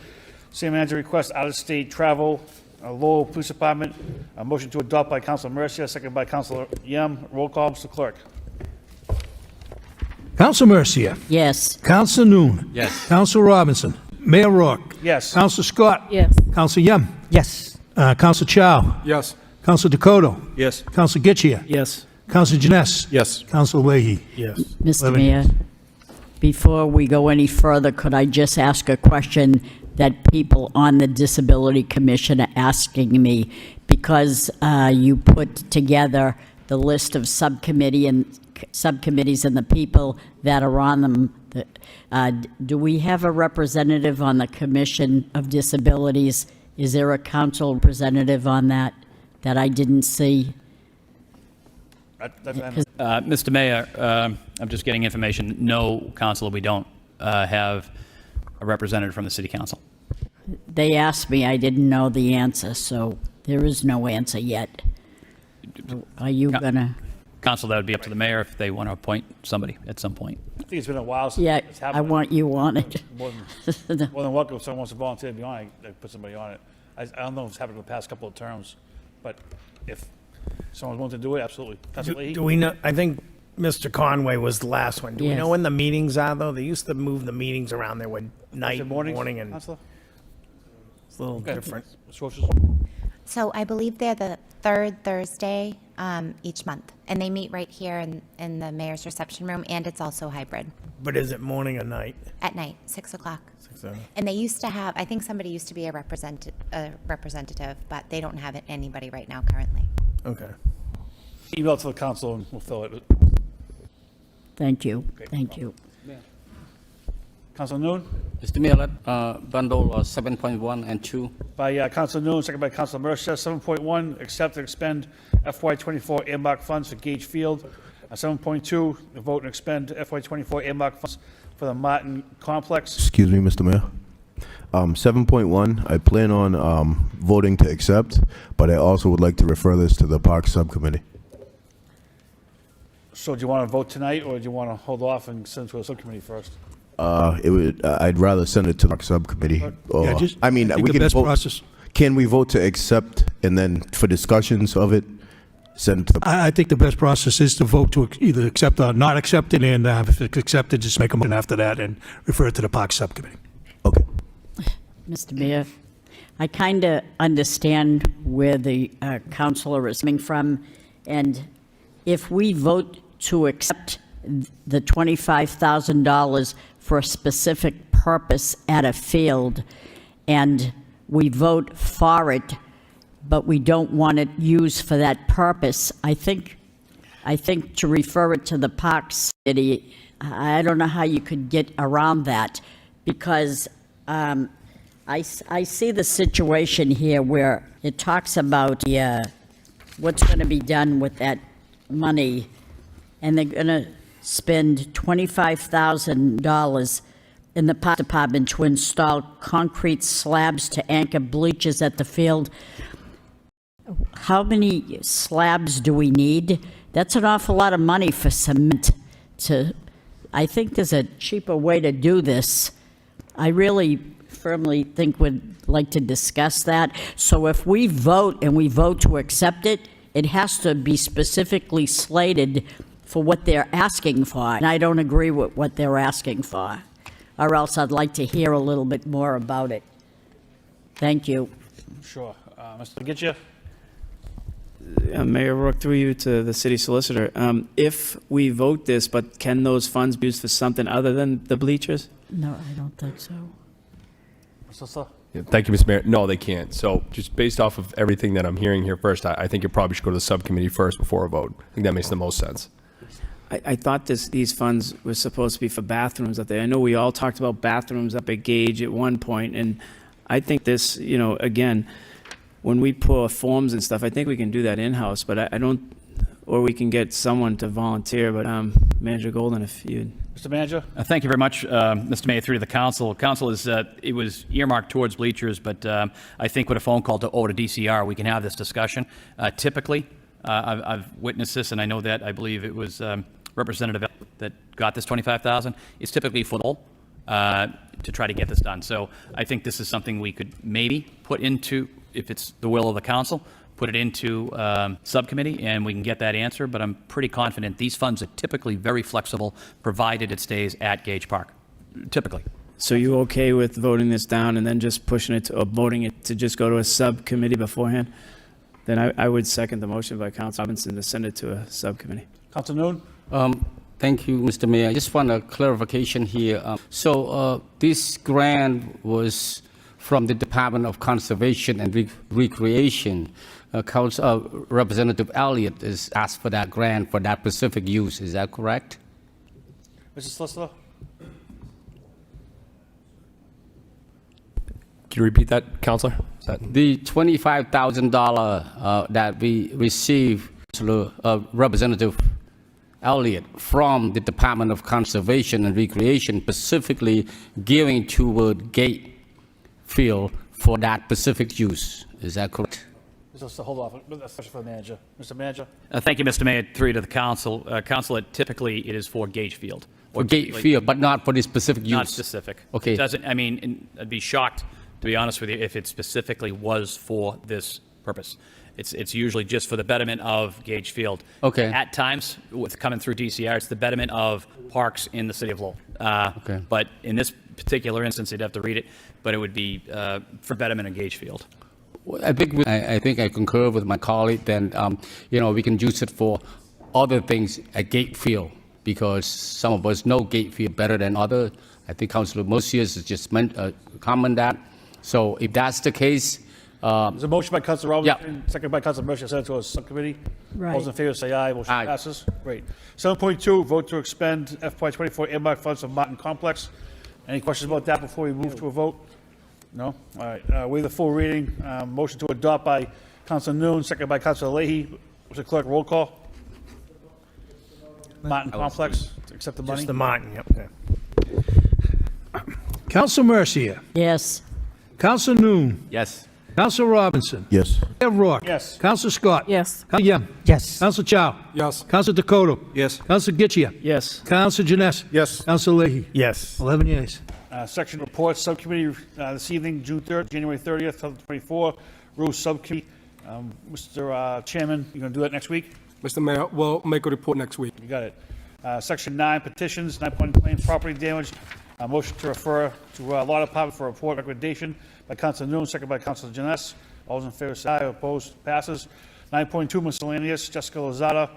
city manager requests out-of-state travel, Lowell Police Department. A motion to adopt by Council Mercia, second by Council Yam. Roll call, Mr. Clerk. Council Mercia. Yes. Council Noon. Yes. Council Robinson. Mayor Rourke. Yes. Council Scott. Yes. Council Yum. Yes. Council Chow. Yes. Council Dakota. Yes. Council Getchia. Yes. Council Janess. Yes. Council Leahy. Yes. Mr. 11 Mayor, before we go any further, could I just ask a question that people on the Disability Commission are asking me? Because you put together the list of subcommittees and the people that are on them. Do we have a representative on the Commission of Disabilities? Is there a council representative on that I didn't see? Mr. Mayor, I'm just getting information. No, Councilor, we don't have a representative from the City Council. They asked me, I didn't know the answer, so there is no answer yet. Are you gonna? Council, that would be up to the mayor if they want to appoint somebody at some point. I think it's been a while since Yeah, it's happened. I want you on it. More than welcome if someone wants to volunteer to be on it, they put somebody on it. I don't know if it's happened in the past couple of terms, but if someone wants to do it, absolutely. Do we know? I think Mr. Conway was the last one. Do we Yes. know when the meetings are, though? They used to move the meetings around there with night, morning, and Councilor? it's a little Okay. different. Ms. Roches? So I believe they're the third Thursday each month, and they meet right here in the mayor's reception room, and it's also hybrid But is it morning or night? at night, 6 o'clock. 6:30. And they used to have, I think somebody used to be a representative, but they don't have anybody right now currently. Okay. Email to the council and we'll fill it. Thank you, thank you. Council Noon? Mr. Mayor, bundle 7.1 and 2. By Council Noon, second by Council Mercia. 7.1, accept and expend FY24 earmark funds for Gage Field. 7.2, vote and expend FY24 earmark funds for the Martin Complex. Excuse me, Mr. Mayor. 7.1, I plan on voting to accept, but I also would like to refer this to the Parks Subcommittee. So do you want to vote tonight, or do you want to hold off and send it to a subcommittee first? I'd rather send it to the Parks Subcommittee. Or, I mean, I think we the can best vote. process- Can we vote to accept and then for discussions of it, send it to the I think the best process is to vote to either accept or not accept it, and if it's accepted, just make a motion after that and refer it to the Parks Subcommittee. Mr. Mayor, I kind of understand where the councilor is coming from, and if we vote to accept the $25,000 for a specific purpose at a field, and we vote for it, but we don't want it used for that purpose, I think to refer it to the Parks Committee, I don't know how you could get around that, because I see the situation here where it talks about what's going to be done with that money, and they're going to spend $25,000 in the Park Department to install concrete slabs to anchor bleachers at the field. How many slabs do we need? That's an awful lot of money for cement. I think there's a cheaper way to do this. I really firmly think we'd like to discuss that. So if we vote and we vote to accept it, it has to be specifically slated for what they're asking for. And I don't agree with what they're asking for. Or else I'd like to hear a little bit more about it. Thank you. Sure. Mr. Getchia? Mayor Rourke, through you to the city solicitor. If we vote this, but can those funds be used for something other than the bleachers? No, I don't think so. Yeah, thank you, Mr. Mayor. No, they can't. So just based off of everything that I'm hearing here first, I think it probably should go to the subcommittee first before a vote. I think that makes the most sense. I thought these funds were supposed to be for bathrooms up there. I know we all talked about bathrooms up at Gage at one point, and I think this, again, when we pour forms and stuff, I think we can do that in-house, but I don't, or we can get someone to volunteer, but Manager Golden, if you'd. Mr. Manager? Thank you very much, Mr. Mayor, through to the council. Council is, it was earmarked towards bleachers, but I think with a phone call over to DCR, we can have this discussion. Typically, I've witnessed this, and I know that I believe it was Representative that got this $25,000. It's typically for the whole to try to get this done. So I think this is something we could maybe put into, if it's the will of the council, put it into subcommittee, and we can get that answer. But I'm pretty confident these funds are typically very flexible, provided it stays at Gage Park, typically. So you okay with voting this down and then just pushing it to, or voting it to just go to a subcommittee beforehand? Then I would second the motion by Council Robinson to send it to a subcommittee. Council Noon? Thank you, Mr. Mayor. I just want a clarification here. So this grant was from the Department of Conservation and Recreation. Representative Elliott is asked for that grant for that specific use. Is that correct? Mr. Solicitor? Can you repeat that, Councilor? The $25,000 that we received, Representative Elliott, from the Department of Conservation and Recreation, specifically giving toward Gate Field for that specific use. Is that correct? Hold off. That's a question for the manager. Mr. Manager? Thank you, Mr. Mayor. Through to the council. Council, typically it is for Gage Field. For Gate Field, but not for the specific use? Not specific. Okay. It doesn't, I mean, I'd be shocked, to be honest with you, if it specifically was for this purpose. It's usually just for the betterment of Gage Field. Okay. At times, with coming through DCR, it's the betterment of parks in the city of Lowell. Okay. But in this particular instance, you'd have to read it, but it would be for betterment of Gage Field. I think I concur with my colleague. Then we can use it for other things at Gate Field, because some of us know Gate Field better than others. I think Councilor Mosius has just comment that. So if that's the case, there's a motion by Councilor Robinson, second by Councilor Mercia, sent to a subcommittee. Right. All those in favor say aye. Motion passes. Great. 7.2, vote to expend FY24 earmark funds of Martin Complex. Any questions about that before we move to a vote? No? All right. Waive the full reading. Motion to adopt by Councilor Noon, second by Councilor Leahy. Mr. Clerk, roll call. Martin Complex, to accept the money? Just the Martin, yep. Okay. Council Mercia. Yes. Council Noon. Yes. Council Robinson. Yes. Mayor Rourke. Yes. Council Scott. Yes. Council Yem. Yes. Council Chow. Yes. Council Dakota. Yes. Council Getchia. Yes. Council Janess. Yes. Council Leahy. Yes. 11 yeas. Section reports, subcommittee this evening, June 3rd, January 30th, 2024. Rules subcommittee. Mr. Chairman, you going to do that next week? Mr. Mayor, we'll make a report next week. You got it. Section 9, petitions, 9.1 claims, property damage. Motion to refer to Law Department for report recommendation by Councilor Noon, second by Councilor Janess. All those in favor say aye. Opposed? Passes. 9.2 miscellaneous. Jessica Lozada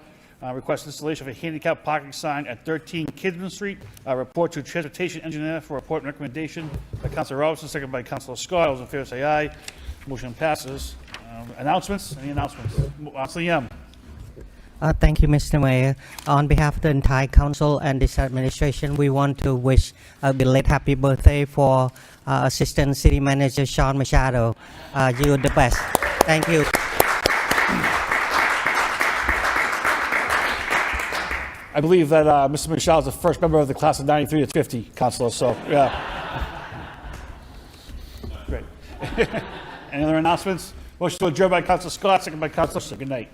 requests installation of a handicap parking sign at 13 Kidman Street. Report to transportation engineer for report and recommendation by Councilor Robinson, second by Councilor Scott. All those in favor say aye. Motion passes. Announcements? Any announcements? Councilor Yem. Thank you, Mr. Mayor. On behalf of the entire council and this administration, we want to wish a belated happy birthday for Assistant City Manager Sean Machado. You're the best. Thank you. I believe that Mr. Michelle is the first member of the class of 93 to 50, Councilor, so, yeah. Great. Any other announcements? Motion to adjourn by Councilor Scott, second by Councilor. Good night.